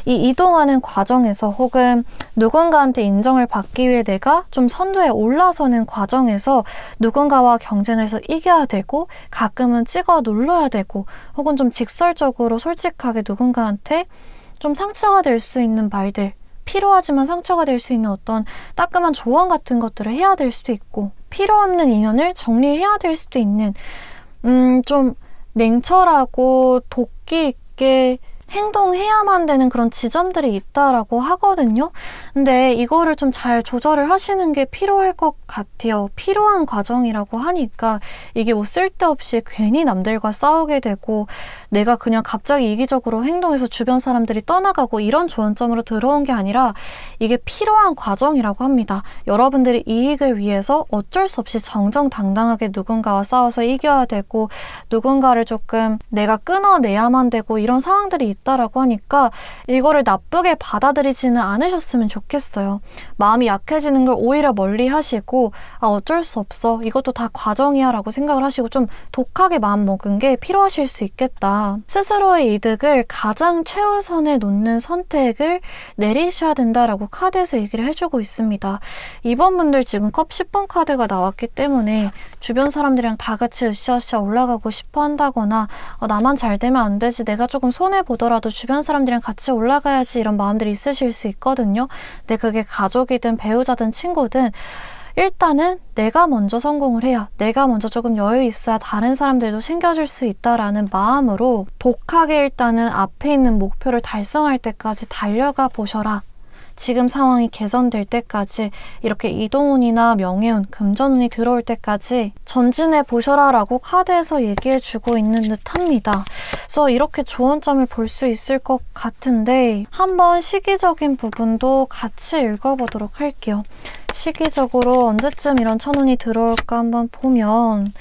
이 이동하는 과정에서 혹은 누군가한테 인정을 받기 위해 내가 좀 선두에 올라서는 과정에서 누군가와 경쟁을 해서 이겨야 되고 가끔은 찍어 눌러야 되고 혹은 좀 직설적으로 솔직하게 누군가한테 좀 상처가 될 수 있는 말들, 필요하지만 상처가 될 수 있는 어떤 따끔한 조언 같은 것들을 해야 될 수도 있고 필요 없는 인연을 정리해야 될 수도 있는 좀 냉철하고 도끼 있게 행동해야만 되는 그런 지점들이 있다라고 하거든요. 근데 이거를 좀 잘 조절을 하시는 게 필요할 것 같아요. 필요한 과정이라고 하니까 이게 쓸데없이 괜히 남들과 싸우게 되고 내가 그냥 갑자기 이기적으로 행동해서 주변 사람들이 떠나가고 이런 조언점으로 들어온 게 아니라 이게 필요한 과정이라고 합니다. 여러분들이 이익을 위해서 어쩔 수 없이 정정당당하게 누군가와 싸워서 이겨야 되고 누군가를 조금 내가 끊어내야만 되고 이런 상황들이 있다라고 하니까 이거를 나쁘게 받아들이지는 않으셨으면 좋겠어요. 마음이 약해지는 걸 오히려 멀리 하시고 어쩔 수 없어. 이것도 다 과정이야 라고 생각을 하시고 좀 독하게 마음먹은 게 필요하실 수 있겠다. 스스로의 이득을 가장 최우선에 놓는 선택을 내리셔야 된다라고 카드에서 얘기를 해주고 있습니다. 이번 분들 지금 컵 10번 카드가 나왔기 때문에 주변 사람들이랑 다 같이 으쌰으쌰 올라가고 싶어 한다거나 나만 잘 되면 안 되지, 내가 조금 손해보더라도 주변 사람들이랑 같이 올라가야지, 이런 마음들이 있으실 수 있거든요. 근데 그게 가족이든 배우자든 친구든 일단은 내가 먼저 성공을 해야, 내가 먼저 조금 여유 있어야 다른 사람들도 챙겨줄 수 있다라는 마음으로 독하게 일단은 앞에 있는 목표를 달성할 때까지 달려가 보셔라. 지금 상황이 개선될 때까지, 이렇게 이동운이나 명예운, 금전운이 들어올 때까지 전진해 보셔라 라고 카드에서 얘기해 주고 있는 듯 합니다. 그래서 이렇게 좋은 점을 볼 수 있을 것 같은데 한번 시기적인 부분도 같이 읽어보도록 할게요. 시기적으로 언제쯤 이런 천운이 들어올까 한번 보면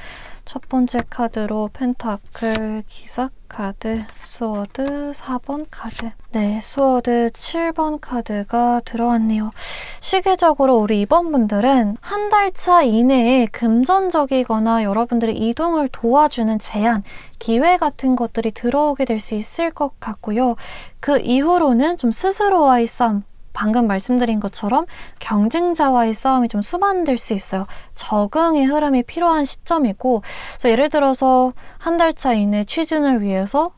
첫 번째 카드로 펜타클, 기사 카드, 스워드 4번 카드. 네, 스워드 7번 카드가 들어왔네요. 시기적으로 우리 이번 분들은 한 달 차 이내에 금전적이거나 여러분들의 이동을 도와주는 제안, 기회 같은 것들이 들어오게 될 수 있을 것 같고요. 그 이후로는 좀 스스로와의 싸움, 방금 말씀드린 것처럼 경쟁자와의 싸움이 좀 수반될 수 있어요. 적응의 흐름이 필요한 시점이고, 그래서 예를 들어서 한 달 차 이내 취준을 위해서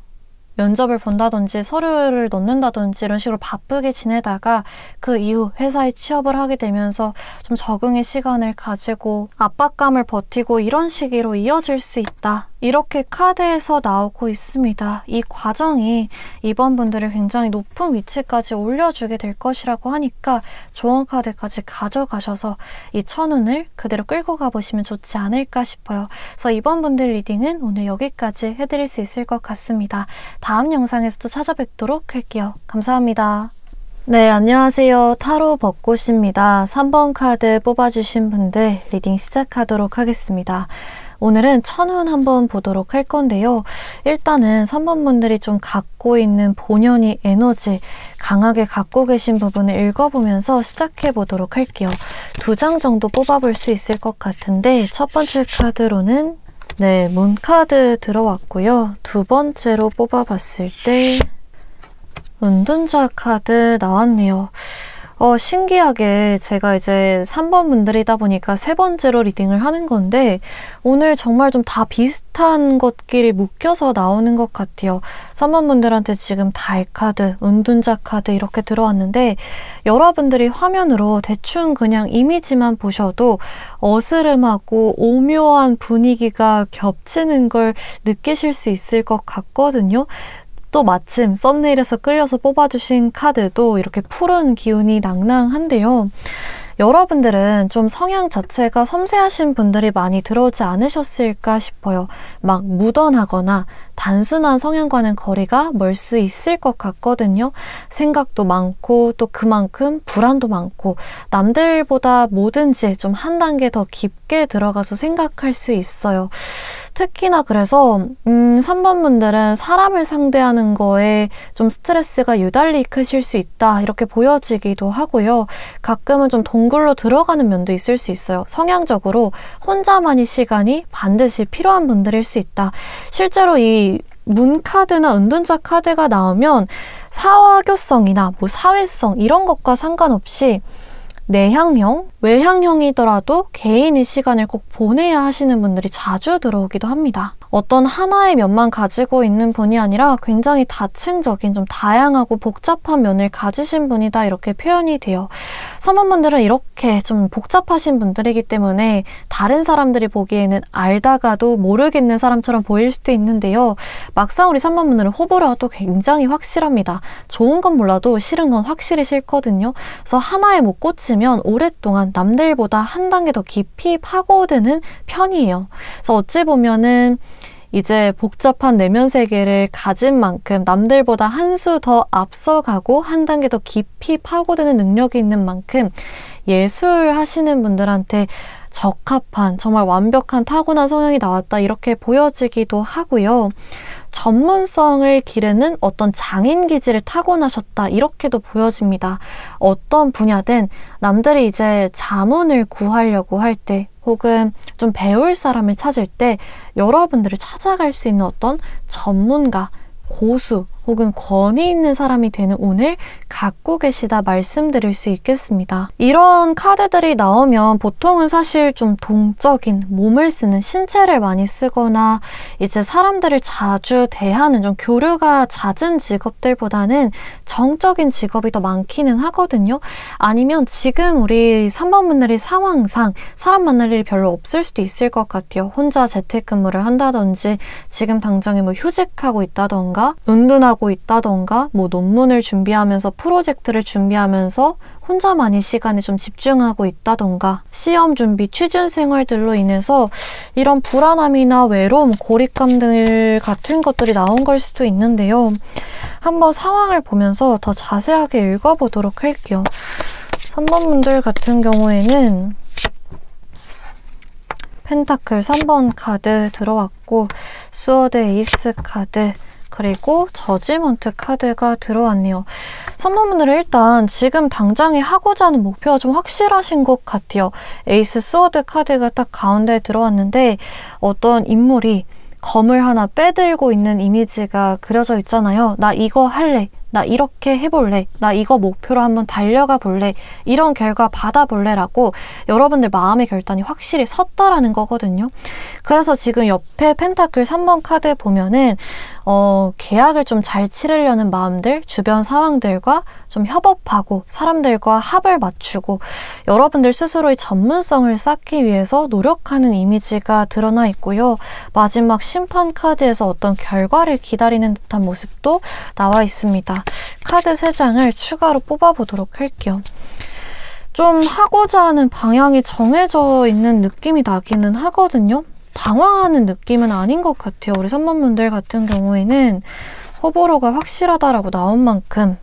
면접을 본다든지 서류를 넣는다든지 이런 식으로 바쁘게 지내다가 그 이후 회사에 취업을 하게 되면서 좀 적응의 시간을 가지고 압박감을 버티고 이런 시기로 이어질 수 있다. 이렇게 카드에서 나오고 있습니다. 이 과정이 이번 분들을 굉장히 높은 위치까지 올려주게 될 것이라고 하니까 조언 카드까지 가져가셔서 이 천운을 그대로 끌고 가보시면 좋지 않을까 싶어요. 그래서 이번 분들 리딩은 오늘 여기까지 해드릴 수 있을 것 같습니다. 다음 영상에서도 찾아뵙도록 할게요. 감사합니다. 네, 안녕하세요. 타로 벚꽃입니다. 3번 카드 뽑아주신 분들 리딩 시작하도록 하겠습니다. 오늘은 천운 한번 보도록 할 건데요. 일단은 3번 분들이 좀 갖고 있는 본연의 에너지, 강하게 갖고 계신 부분을 읽어보면서 시작해 보도록 할게요. 2장 정도 뽑아볼 수 있을 것 같은데 첫 번째 카드로는 네, 문 카드 들어왔고요. 두 번째로 뽑아봤을 때 은둔자 카드 나왔네요. 신기하게 제가 이제 3번 분들이다 보니까 세 번째로 리딩을 하는 건데 오늘 정말 좀 다 비슷한 것끼리 묶여서 나오는 것 같아요. 3번 분들한테 지금 달 카드, 은둔자 카드 이렇게 들어왔는데 여러분들이 화면으로 대충 그냥 이미지만 보셔도 어스름하고 오묘한 분위기가 겹치는 걸 느끼실 수 있을 것 같거든요. 또 마침 썸네일에서 끌려서 뽑아주신 카드도 이렇게 푸른 기운이 낭낭한데요. 여러분들은 좀 성향 자체가 섬세하신 분들이 많이 들어오지 않으셨을까 싶어요. 막 무던하거나 단순한 성향과는 거리가 멀 수 있을 것 같거든요. 생각도 많고 또 그만큼 불안도 많고 남들보다 뭐든지 좀 한 단계 더 깊게 들어가서 생각할 수 있어요. 특히나 그래서 3번 분들은 사람을 상대하는 거에 좀 스트레스가 유달리 크실 수 있다 이렇게 보여지기도 하고요. 가끔은 좀 동굴로 들어가는 면도 있을 수 있어요. 성향적으로 혼자만의 시간이 반드시 필요한 분들일 수 있다. 실제로 이 문 카드나 은둔자 카드가 나오면 사교성이나 뭐 사회성 이런 것과 상관없이 내향형, 외향형이더라도 개인의 시간을 꼭 보내야 하시는 분들이 자주 들어오기도 합니다. 어떤 하나의 면만 가지고 있는 분이 아니라 굉장히 다층적인 좀 다양하고 복잡한 면을 가지신 분이다 이렇게 표현이 돼요. 3번 분들은 이렇게 좀 복잡하신 분들이기 때문에 다른 사람들이 보기에는 알다가도 모르겠는 사람처럼 보일 수도 있는데요. 막상 우리 3번 분들은 호불호가 또 굉장히 확실합니다. 좋은 건 몰라도 싫은 건 확실히 싫거든요. 그래서 하나에 못 꽂히면 오랫동안 남들보다 한 단계 더 깊이 파고드는 편이에요. 그래서 어찌 보면은 이제 복잡한 내면 세계를 가진 만큼 남들보다 한 수 더 앞서가고 한 단계 더 깊이 파고드는 능력이 있는 만큼 예술 하시는 분들한테 적합한 정말 완벽한 타고난 성향이 나왔다 이렇게 보여지기도 하고요. 전문성을 기르는 어떤 장인 기질을 타고나셨다 이렇게도 보여집니다. 어떤 분야든 남들이 이제 자문을 구하려고 할 때 혹은 좀 배울 사람을 찾을 때 여러분들을 찾아갈 수 있는 어떤 전문가, 고수 혹은 권위 있는 사람이 되는 운을 갖고 계시다 말씀드릴 수 있겠습니다. 이런 카드들이 나오면 보통은 사실 좀 동적인 몸을 쓰는 신체를 많이 쓰거나 이제 사람들을 자주 대하는 좀 교류가 잦은 직업들보다는 정적인 직업이 더 많기는 하거든요. 아니면 지금 우리 3번 분들이 상황상 사람 만날 일이 별로 없을 수도 있을 것 같아요. 혼자 재택근무를 한다든지 지금 당장에 뭐 휴직하고 있다던가 은둔하고 있다던가 뭐 논문을 준비하면서 프로젝트를 준비하면서 혼자만의 시간에 좀 집중하고 있다던가 시험 준비, 취준 생활들로 인해서 이런 불안함이나 외로움, 고립감들 같은 것들이 나온 걸 수도 있는데요. 한번 상황을 보면서 더 자세하게 읽어보도록 할게요. 3번 분들 같은 경우에는 펜타클 3번 카드 들어왔고 스워드 에이스 카드 그리고 저지먼트 카드가 들어왔네요. 3번 분들은 일단 지금 당장에 하고자 하는 목표가 좀 확실하신 것 같아요. 에이스 스워드 카드가 딱 가운데에 들어왔는데 어떤 인물이 검을 하나 빼들고 있는 이미지가 그려져 있잖아요. 나 이거 할래. 나 이렇게 해볼래. 나 이거 목표로 한번 달려가 볼래. 이런 결과 받아볼래 라고 여러분들 마음의 결단이 확실히 섰다라는 거거든요. 그래서 지금 옆에 펜타클 3번 카드 보면은 계약을 좀 잘 치르려는 마음들, 주변 상황들과 좀 협업하고 사람들과 합을 맞추고 여러분들 스스로의 전문성을 쌓기 위해서 노력하는 이미지가 드러나 있고요. 마지막 심판 카드에서 어떤 결과를 기다리는 듯한 모습도 나와 있습니다. 카드 3장을 추가로 뽑아보도록 할게요. 좀 하고자 하는 방향이 정해져 있는 느낌이 나기는 하거든요. 방황하는 느낌은 아닌 것 같아요. 우리 3번 분들 같은 경우에는 호불호가 확실하다라고 나온 만큼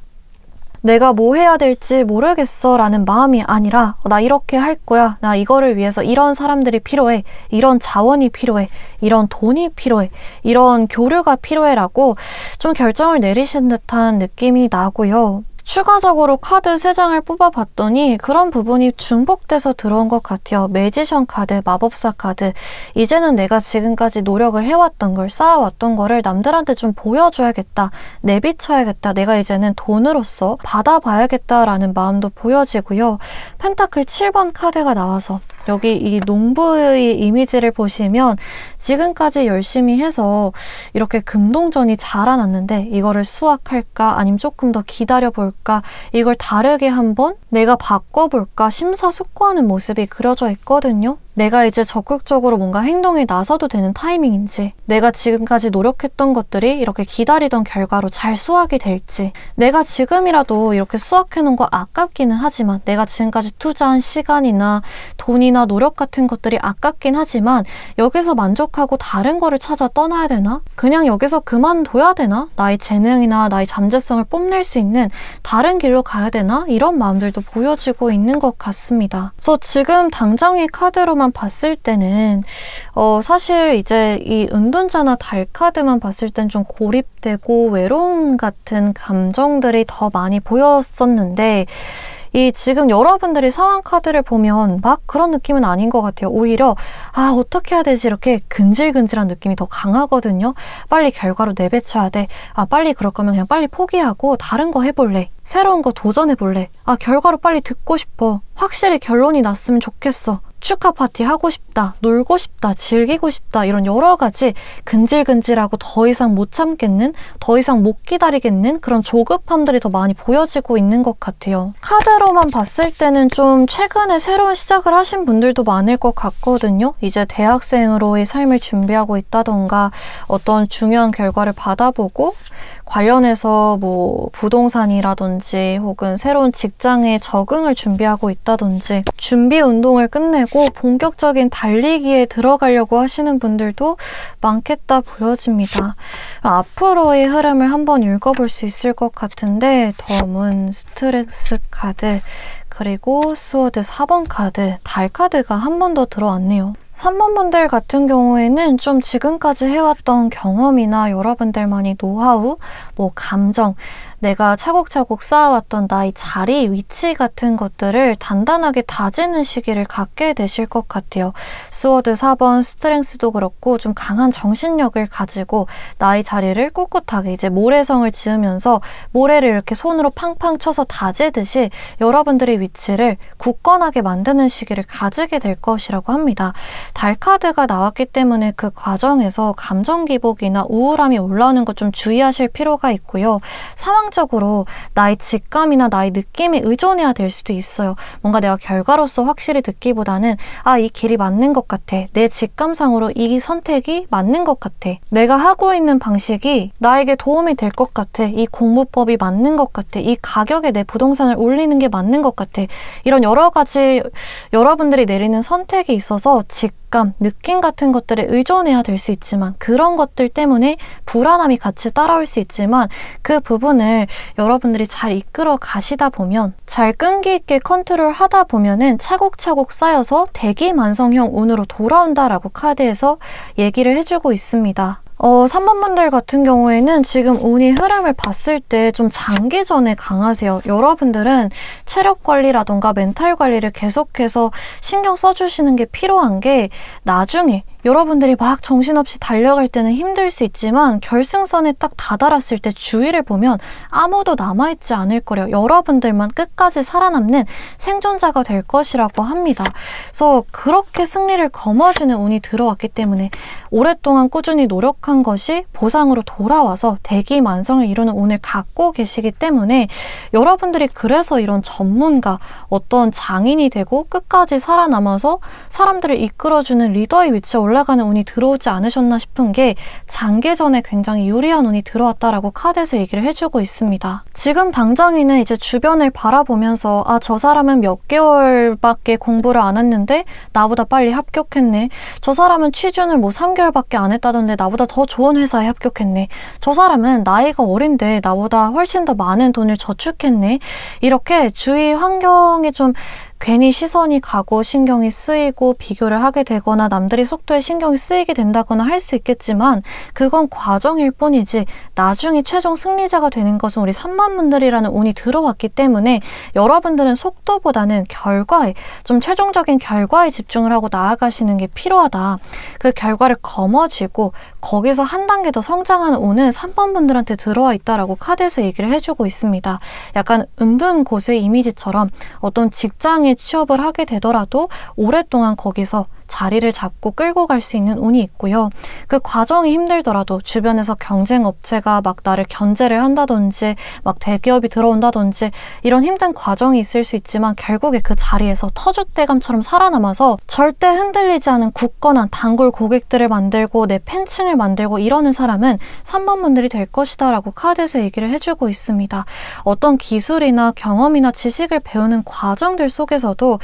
내가 뭐 해야 될지 모르겠어 라는 마음이 아니라 나 이렇게 할 거야. 나 이거를 위해서 이런 사람들이 필요해. 이런 자원이 필요해. 이런 돈이 필요해. 이런 교류가 필요해 라고 좀 결정을 내리신 듯한 느낌이 나고요. 추가적으로 카드 3장을 뽑아봤더니 그런 부분이 중복돼서 들어온 것 같아요. 매지션 카드, 마법사 카드. 이제는 내가 지금까지 노력을 해왔던 걸, 쌓아왔던 거를 남들한테 좀 보여줘야겠다. 내비쳐야겠다. 내가 이제는 돈으로서 받아봐야겠다라는 마음도 보여지고요. 펜타클 7번 카드가 나와서 여기 이 농부의 이미지를 보시면 지금까지 열심히 해서 이렇게 금동전이 자라났는데 이거를 수확할까 아니면 조금 더 기다려볼까 이걸 다르게 한번 내가 바꿔볼까 심사숙고하는 모습이 그려져 있거든요. 내가 이제 적극적으로 뭔가 행동에 나서도 되는 타이밍인지 내가 지금까지 노력했던 것들이 이렇게 기다리던 결과로 잘 수확이 될지 내가 지금이라도 이렇게 수확해놓은 거 아깝기는 하지만 내가 지금까지 투자한 시간이나 돈이나 노력 같은 것들이 아깝긴 하지만 여기서 만족하고 다른 거를 찾아 떠나야 되나? 그냥 여기서 그만둬야 되나? 나의 재능이나 나의 잠재성을 뽐낼 수 있는 다른 길로 가야 되나? 이런 마음들도 보여지고 있는 것 같습니다. 그래서 지금 당장의 카드로만 봤을 때는 사실 이제 이 은둔자나 달 카드만 봤을 땐 좀 고립되고 외로움 같은 감정들이 더 많이 보였었는데 이 지금 여러분들이 상황 카드를 보면 막 그런 느낌은 아닌 것 같아요. 오히려 어떻게 해야 되지 이렇게 근질근질한 느낌이 더 강하거든요. 빨리 결과로 내뱉어야 돼. 빨리 그럴 거면 그냥 빨리 포기하고 다른 거 해볼래. 새로운 거 도전해볼래. 결과로 빨리 듣고 싶어. 확실히 결론이 났으면 좋겠어. 축하 파티 하고 싶다, 놀고 싶다, 즐기고 싶다 이런 여러 가지 근질근질하고 더 이상 못 참겠는, 더 이상 못 기다리겠는 그런 조급함들이 더 많이 보여지고 있는 것 같아요. 카드로만 봤을 때는 좀 최근에 새로운 시작을 하신 분들도 많을 것 같거든요. 이제 대학생으로의 삶을 준비하고 있다던가 어떤 중요한 결과를 받아보고 관련해서 뭐 부동산이라든지 혹은 새로운 직장에 적응을 준비하고 있다든지 준비 운동을 끝내고 본격적인 달리기에 들어가려고 하시는 분들도 많겠다 보여집니다. 앞으로의 흐름을 한번 읽어볼 수 있을 것 같은데 더문 스트렉스 카드 그리고 스워드 4번 카드, 달 카드가 한 번 더 들어왔네요. 3번 분들 같은 경우에는 좀 지금까지 해왔던 경험이나 여러분들만의 노하우, 감정, 내가 차곡차곡 쌓아왔던 나의 자리, 위치 같은 것들을 단단하게 다지는 시기를 갖게 되실 것 같아요. 스워드 4번 스트렝스도 그렇고 좀 강한 정신력을 가지고 나의 자리를 꿋꿋하게 이제 모래성을 지으면서 모래를 이렇게 손으로 팡팡 쳐서 다지듯이 여러분들의 위치를 굳건하게 만드는 시기를 가지게 될 것이라고 합니다. 달 카드가 나왔기 때문에 그 과정에서 감정 기복이나 우울함이 올라오는 것 좀 주의하실 필요가 있고요. 상황적으로 나의 직감이나 나의 느낌에 의존해야 될 수도 있어요. 뭔가 내가 결과로서 확실히 듣기보다는 이 길이 맞는 것 같아. 내 직감상으로 이 선택이 맞는 것 같아. 내가 하고 있는 방식이 나에게 도움이 될 것 같아. 이 공부법이 맞는 것 같아. 이 가격에 내 부동산을 올리는 게 맞는 것 같아. 이런 여러 가지 여러분들이 내리는 선택에 있어서 직감, 느낌 같은 것들에 의존해야 될 수 있지만 그런 것들 때문에 불안함이 같이 따라올 수 있지만 그 부분을 여러분들이 잘 이끌어 가시다 보면 잘 끈기 있게 컨트롤 하다 보면은 차곡차곡 쌓여서 대기만성형 운으로 돌아온다라고 카드에서 얘기를 해주고 있습니다. 3번 분들 같은 경우에는 지금 운이 흐름을 봤을 때 좀 장기전에 강하세요. 여러분들은 체력 관리라던가 멘탈 관리를 계속해서 신경 써주시는 게 필요한 게 나중에 여러분들이 막 정신없이 달려갈 때는 힘들 수 있지만 결승선에 딱 다다랐을 때 주위를 보면 아무도 남아있지 않을 거래요. 여러분들만 끝까지 살아남는 생존자가 될 것이라고 합니다. 그래서 그렇게 승리를 거머쥐는 운이 들어왔기 때문에 오랫동안 꾸준히 노력한 것이 보상으로 돌아와서 대기만성을 이루는 운을 갖고 계시기 때문에 여러분들이 그래서 이런 전문가, 어떤 장인이 되고 끝까지 살아남아서 사람들을 이끌어주는 리더의 위치에 올라가는 운이 들어오지 않으셨나 싶은 게 장기전에 굉장히 유리한 운이 들어왔다라고 카드에서 얘기를 해주고 있습니다. 지금 당장에는 이제 주변을 바라보면서 저 사람은 몇 개월밖에 공부를 안 했는데 나보다 빨리 합격했네. 저 사람은 취준을 3개월밖에 안 했다던데 나보다 더 좋은 회사에 합격했네. 저 사람은 나이가 어린데 나보다 훨씬 더 많은 돈을 저축했네. 이렇게 주위 환경에 좀 괜히 시선이 가고 신경이 쓰이고 비교를 하게 되거나 남들이 속도에 신경이 쓰이게 된다거나 할 수 있겠지만 그건 과정일 뿐이지 나중에 최종 승리자가 되는 것은 우리 3번 분들이라는 운이 들어왔기 때문에 여러분들은 속도보다는 결과에 좀 최종적인 결과에 집중을 하고 나아가시는 게 필요하다. 그 결과를 거머쥐고 거기서 한 단계 더 성장하는 운은 3번 분들한테 들어와 있다라고 카드에서 얘기를 해주고 있습니다. 약간 은둔고수의 이미지처럼 어떤 직장에 취업을 하게 되더라도 오랫동안 거기서 자리를 잡고 끌고 갈 수 있는 운이 있고요. 그 과정이 힘들더라도 주변에서 경쟁 업체가 막 나를 견제를 한다든지 막 대기업이 들어온다든지 이런 힘든 과정이 있을 수 있지만 결국에 그 자리에서 터줏대감처럼 살아남아서 절대 흔들리지 않은 굳건한 단골 고객들을 만들고 내 팬층을 만들고 이러는 사람은 3번 분들이 될 것이다 라고 카드에서 얘기를 해주고 있습니다. 어떤 기술이나 경험이나 지식을 배우는 과정들 속에서도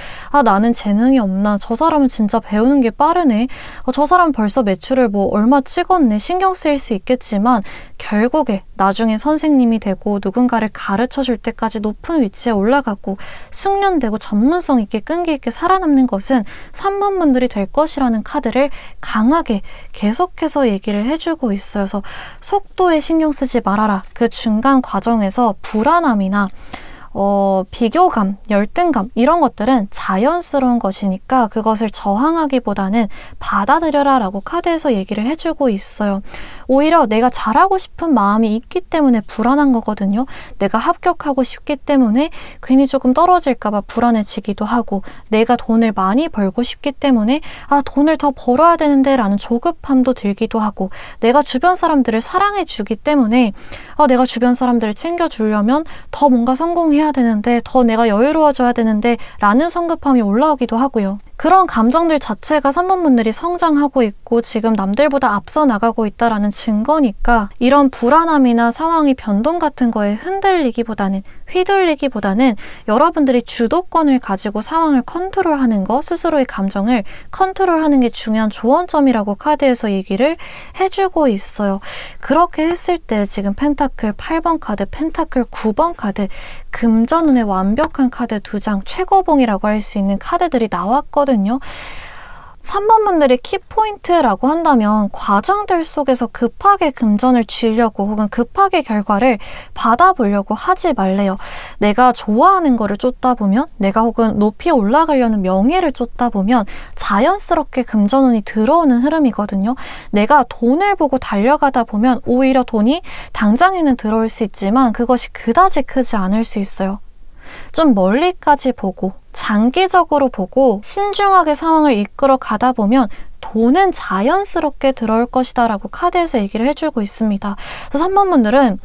나는 재능이 없나, 저 사람은 진짜 배우는 게 빠르네, 저 사람 벌써 매출을 얼마 찍었네, 신경 쓰일 수 있겠지만 결국에 나중에 선생님이 되고 누군가를 가르쳐 줄 때까지 높은 위치에 올라가고 숙련되고 전문성 있게 끈기 있게 살아남는 것은 3번 분들이 될 것이라는 카드를 강하게 계속해서 얘기를 해주고 있어요. 그래서 속도에 신경 쓰지 말아라. 그 중간 과정에서 불안함이나 비교감, 열등감 이런 것들은 자연스러운 것이니까 그것을 저항하기보다는 받아들여라 라고 카드에서 얘기를 해주고 있어요. 오히려 내가 잘하고 싶은 마음이 있기 때문에 불안한 거거든요. 내가 합격하고 싶기 때문에 괜히 조금 떨어질까 봐 불안해지기도 하고, 내가 돈을 많이 벌고 싶기 때문에 돈을 더 벌어야 되는데 라는 조급함도 들기도 하고, 내가 주변 사람들을 사랑해 주기 때문에 내가 주변 사람들을 챙겨주려면 더 뭔가 성공해야 되는데, 더 내가 여유로워져야 되는데 라는 성급함이 올라오기도 하고요. 그런 감정들 자체가 3번 분들이 성장하고 있고 지금 남들보다 앞서 나가고 있다라는 증거니까 이런 불안함이나 상황의 변동 같은 거에 흔들리기보다는, 휘둘리기보다는 여러분들이 주도권을 가지고 상황을 컨트롤하는 거, 스스로의 감정을 컨트롤하는 게 중요한 조언점이라고 카드에서 얘기를 해주고 있어요. 그렇게 했을 때 지금 펜타클 8번 카드, 펜타클 9번 카드, 금전운의 완벽한 카드 2장, 최고봉이라고 할 수 있는 카드들이 나왔거든요. 3번 분들이 키포인트라고 한다면 과정들 속에서 급하게 금전을 쥐려고 혹은 급하게 결과를 받아보려고 하지 말래요. 내가 좋아하는 거를 쫓다 보면, 내가 혹은 높이 올라가려는 명예를 쫓다 보면 자연스럽게 금전운이 들어오는 흐름이거든요. 내가 돈을 보고 달려가다 보면 오히려 돈이 당장에는 들어올 수 있지만 그것이 그다지 크지 않을 수 있어요. 좀 멀리까지 보고 장기적으로 보고 신중하게 상황을 이끌어 가다 보면 돈은 자연스럽게 들어올 것이다 라고 카드에서 얘기를 해주고 있습니다. 그래서 3번 분들은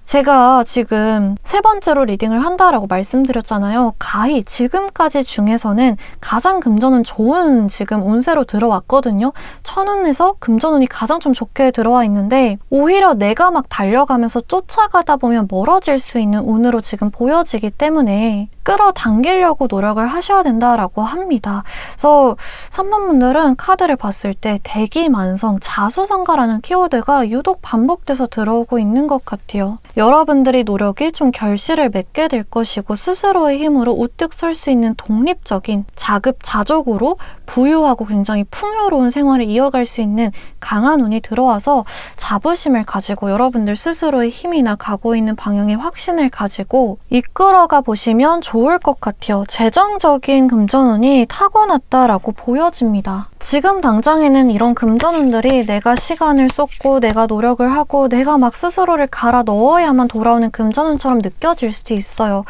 제가 지금 3번째로 리딩을 한다라고 말씀드렸잖아요. 가히 지금까지 중에서는 가장 금전운 좋은 지금 운세로 들어왔거든요. 천운에서 금전운이 가장 좀 좋게 들어와 있는데 오히려 내가 막 달려가면서 쫓아가다 보면 멀어질 수 있는 운으로 지금 보여지기 때문에 끌어당기려고 노력을 하셔야 된다라고 합니다. 그래서 3번 분들은 카드를 봤을 때 대기만성, 자수성가라는 키워드가 유독 반복돼서 들어오고 있는 것 같아요. 여러분들이 노력이 좀 결실을 맺게 될 것이고 스스로의 힘으로 우뚝 설 수 있는 독립적인 자급자족으로 부유하고 굉장히 풍요로운 생활을 이어갈 수 있는 강한 운이 들어와서 자부심을 가지고 여러분들 스스로의 힘이나 가고 있는 방향에 확신을 가지고 이끌어가 보시면 좋을 것 같아요. 재정적인 금전운이 타고났다라고 보여집니다. 지금 당장에는 이런 금전운들이 내가 시간을 쏟고 내가 노력을 하고 내가 막 스스로를 갈아 넣어야만 돌아오는 금전운처럼 느껴질 수도 있어요.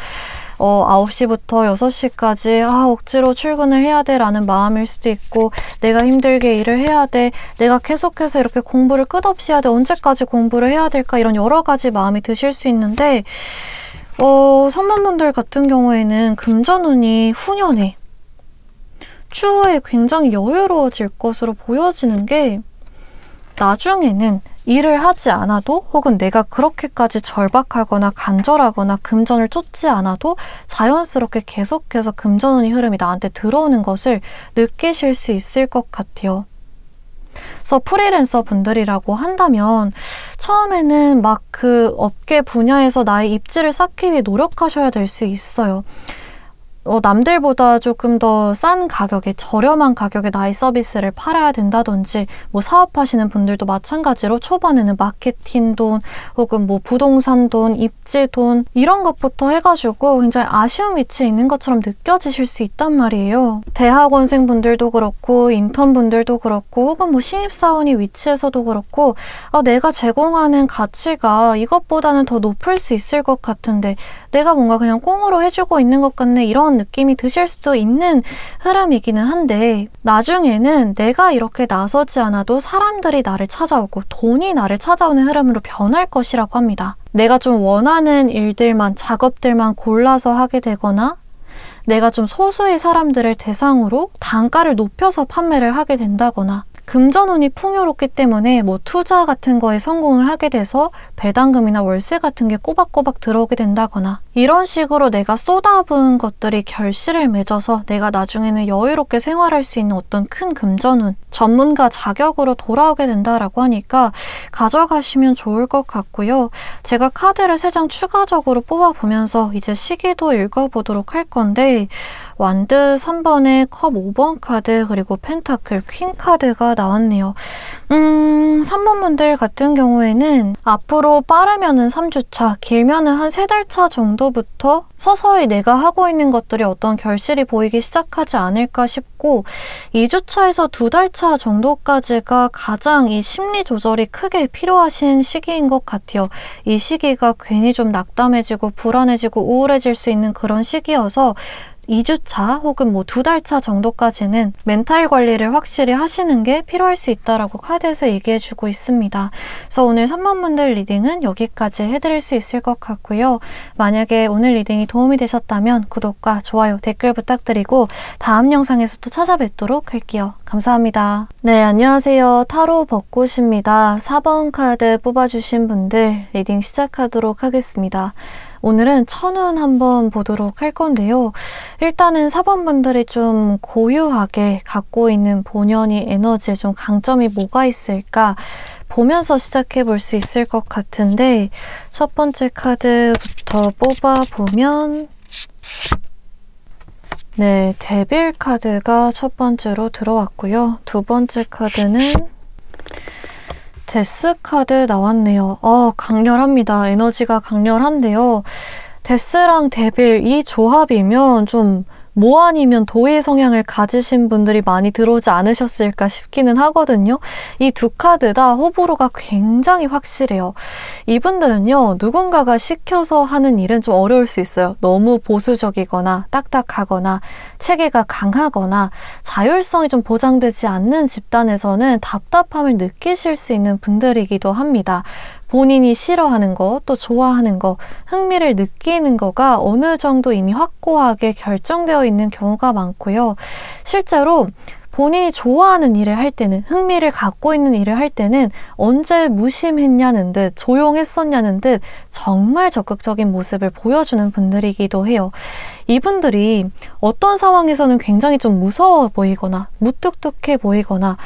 9시부터 6시까지 억지로 출근을 해야 돼 라는 마음일 수도 있고 내가 힘들게 일을 해야 돼, 내가 계속해서 이렇게 공부를 끝없이 해야 돼, 언제까지 공부를 해야 될까 이런 여러 가지 마음이 드실 수 있는데 3번 분들 같은 경우에는 금전운이 후년에 추후에 굉장히 여유로워질 것으로 보여지는 게 나중에는 일을 하지 않아도 혹은 내가 그렇게까지 절박하거나 간절하거나 금전을 쫓지 않아도 자연스럽게 계속해서 금전운의 흐름이 나한테 들어오는 것을 느끼실 수 있을 것 같아요. 그래서 프리랜서 분들이라고 한다면 처음에는 막 그 업계 분야에서 나의 입지를 쌓기 위해 노력하셔야 될 수 있어요. 남들보다 조금 더 싼 가격에 저렴한 가격에 나의 서비스를 팔아야 된다든지 사업하시는 분들도 마찬가지로 초반에는 마케팅 돈 혹은 부동산 돈, 입지 돈 이런 것부터 해가지고 굉장히 아쉬운 위치에 있는 것처럼 느껴지실 수 있단 말이에요. 대학원생 분들도 그렇고 인턴 분들도 그렇고 혹은 신입사원이 위치에서도 그렇고 내가 제공하는 가치가 이것보다는 더 높을 수 있을 것 같은데 내가 뭔가 그냥 꽁으로 해주고 있는 것 같네 이런 느낌이 드실 수도 있는 흐름이기는 한데 나중에는 내가 이렇게 나서지 않아도 사람들이 나를 찾아오고 돈이 나를 찾아오는 흐름으로 변할 것이라고 합니다. 내가 좀 원하는 일들만, 작업들만 골라서 하게 되거나 내가 좀 소수의 사람들을 대상으로 단가를 높여서 판매를 하게 된다거나 금전운이 풍요롭기 때문에 투자 같은 거에 성공을 하게 돼서 배당금이나 월세 같은 게 꼬박꼬박 들어오게 된다거나 이런 식으로 내가 쏟아부은 것들이 결실을 맺어서 내가 나중에는 여유롭게 생활할 수 있는 어떤 큰 금전운, 전문가 자격으로 돌아오게 된다라고 하니까 가져가시면 좋을 것 같고요. 제가 카드를 3장 추가적으로 뽑아보면서 이제 시기도 읽어보도록 할 건데 완드 3번에 컵 5번 카드 그리고 펜타클 퀸 카드가 나왔네요. 3번 분들 같은 경우에는 앞으로 빠르면은 3주차, 길면은 한 3달 차 정도부터 서서히 내가 하고 있는 것들이 어떤 결실이 보이기 시작하지 않을까 싶고 2주차에서 2달 차 정도까지가 가장 이 심리 조절이 크게 필요하신 시기인 것 같아요. 이 시기가 괜히 좀 낙담해지고 불안해지고 우울해질 수 있는 그런 시기여서 2주차 혹은 2달 차 정도까지는 멘탈 관리를 확실히 하시는 게 필요할 수 있다라고 카드에서 얘기해주고 있습니다. 그래서 오늘 3번 분들 리딩은 여기까지 해드릴 수 있을 것 같고요. 만약에 오늘 리딩이 도움이 되셨다면 구독과 좋아요, 댓글 부탁드리고 다음 영상에서 또 찾아뵙도록 할게요. 감사합니다. 네, 안녕하세요. 타로 벚꽃입니다. 4번 카드 뽑아주신 분들 리딩 시작하도록 하겠습니다. 오늘은 천운 한번 보도록 할 건데요. 일단은 4번 분들이 좀 고유하게 갖고 있는 본연의 에너지에 좀 강점이 뭐가 있을까 보면서 시작해 볼 수 있을 것 같은데 첫 번째 카드부터 뽑아보면 네, 데빌 카드가 첫 번째로 들어왔고요. 두 번째 카드는 데스 카드 나왔네요. 강렬합니다. 에너지가 강렬한데요. 데스랑 데빌 이 조합이면 좀 뭐 아니면 도의 성향을 가지신 분들이 많이 들어오지 않으셨을까 싶기는 하거든요. 이 두 카드 다 호불호가 굉장히 확실해요. 이분들은요, 누군가가 시켜서 하는 일은 좀 어려울 수 있어요. 너무 보수적이거나 딱딱하거나 체계가 강하거나 자율성이 좀 보장되지 않는 집단에서는 답답함을 느끼실 수 있는 분들이기도 합니다. 본인이 싫어하는 거, 또 좋아하는 거, 흥미를 느끼는 거가 어느 정도 이미 확고하게 결정되어 있는 경우가 많고요. 실제로 본인이 좋아하는 일을 할 때는, 흥미를 갖고 있는 일을 할 때는 언제 무심했냐는 듯, 조용했었냐는 듯 정말 적극적인 모습을 보여주는 분들이기도 해요. 이분들이 어떤 상황에서는 굉장히 좀 무서워 보이거나 무뚝뚝해 보이거나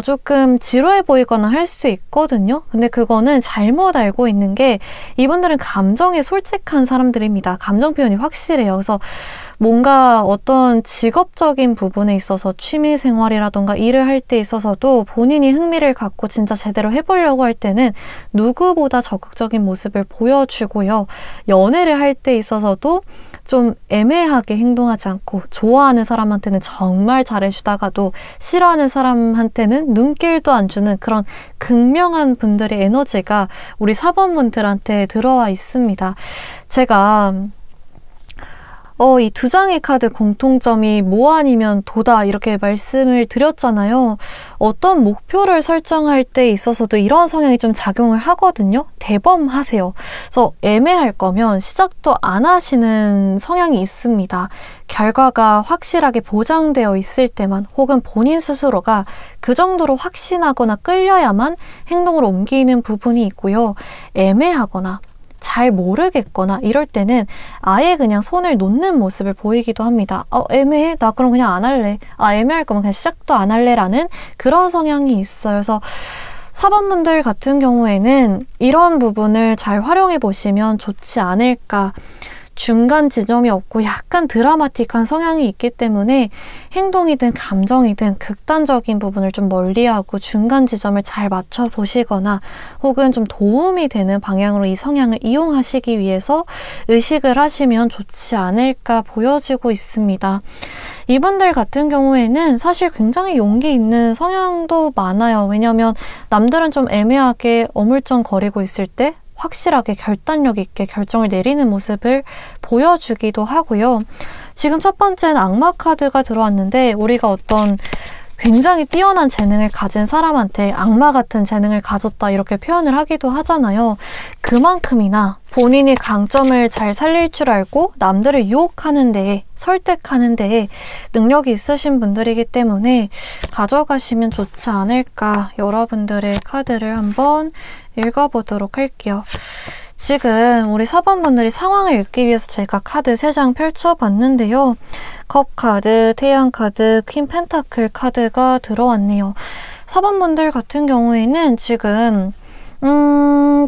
조금 지루해 보이거나 할 수도 있거든요. 근데 그거는 잘못 알고 있는 게 이분들은 감정에 솔직한 사람들입니다. 감정 표현이 확실해요. 그래서 뭔가 어떤 직업적인 부분에 있어서 취미 생활이라던가 일을 할 때 있어서도 본인이 흥미를 갖고 진짜 제대로 해보려고 할 때는 누구보다 적극적인 모습을 보여주고요. 연애를 할 때 있어서도 좀 애매하게 행동하지 않고 좋아하는 사람한테는 정말 잘해주다가도 싫어하는 사람한테는 눈길도 안 주는 그런 극명한 분들의 에너지가 우리 4번분들한테 들어와 있습니다. 제가 이 두 장의 카드 공통점이 뭐 아니면 도다 이렇게 말씀을 드렸잖아요. 어떤 목표를 설정할 때 있어서도 이런 성향이 좀 작용을 하거든요. 대범하세요. 그래서 애매할 거면 시작도 안 하시는 성향이 있습니다. 결과가 확실하게 보장되어 있을 때만 혹은 본인 스스로가 그 정도로 확신하거나 끌려야만 행동으로 옮기는 부분이 있고요. 애매하거나 잘 모르겠거나 이럴 때는 아예 그냥 손을 놓는 모습을 보이기도 합니다. 애매해? 나 그럼 그냥 안 할래. 애매할 거면 그냥 시작도 안 할래 라는 그런 성향이 있어요. 그래서 4번분들 같은 경우에는 이런 부분을 잘 활용해 보시면 좋지 않을까. 중간 지점이 없고 약간 드라마틱한 성향이 있기 때문에 행동이든 감정이든 극단적인 부분을 좀 멀리하고 중간 지점을 잘 맞춰보시거나 혹은 좀 도움이 되는 방향으로 이 성향을 이용하시기 위해서 의식을 하시면 좋지 않을까 보여지고 있습니다. 이분들 같은 경우에는 사실 굉장히 용기 있는 성향도 많아요. 왜냐하면 남들은 좀 애매하게 어물쩡거리고 있을 때 확실하게 결단력 있게 결정을 내리는 모습을 보여주기도 하고요. 지금 첫 번째는 악마 카드가 들어왔는데 우리가 어떤 굉장히 뛰어난 재능을 가진 사람한테 악마 같은 재능을 가졌다 이렇게 표현을 하기도 하잖아요. 그만큼이나 본인이 강점을 잘 살릴 줄 알고 남들을 유혹하는 데에 설득하는 데에 능력이 있으신 분들이기 때문에 가져가시면 좋지 않을까. 여러분들의 카드를 한번 읽어보도록 할게요. 지금 우리 4번분들이 상황을 읽기 위해서 제가 카드 3장 펼쳐봤는데요. 컵 카드, 태양 카드, 퀸 펜타클 카드가 들어왔네요. 4번분들 같은 경우에는 지금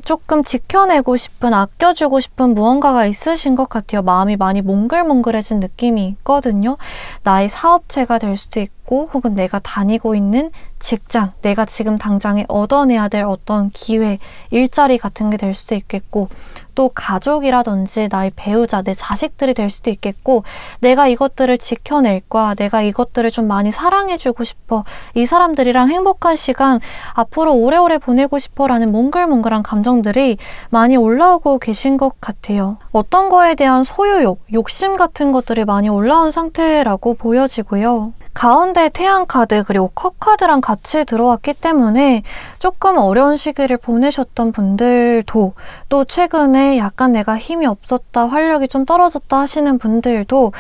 조금 지켜내고 싶은, 아껴주고 싶은 무언가가 있으신 것 같아요. 마음이 많이 몽글몽글해진 느낌이 있거든요. 나의 사업체가 될 수도 있고 혹은 내가 다니고 있는 직장, 내가 지금 당장에 얻어내야 될 어떤 기회, 일자리 같은 게 될 수도 있겠고 또 가족이라든지 나의 배우자, 내 자식들이 될 수도 있겠고 내가 이것들을 지켜낼 거야. 내가 이것들을 좀 많이 사랑해주고 싶어. 이 사람들이랑 행복한 시간 앞으로 오래오래 보내고 싶어 라는 몽글몽글한 감정들이 많이 올라오고 계신 것 같아요. 어떤 거에 대한 소유욕, 욕심 같은 것들이 많이 올라온 상태라고 보여지고요. 가운데 태양 카드 그리고 컵 카드랑 같이 들어왔기 때문에 조금 어려운 시기를 보내셨던 분들도 또 최근에 약간 내가 힘이 없었다, 활력이 좀 떨어졌다 하시는 분들도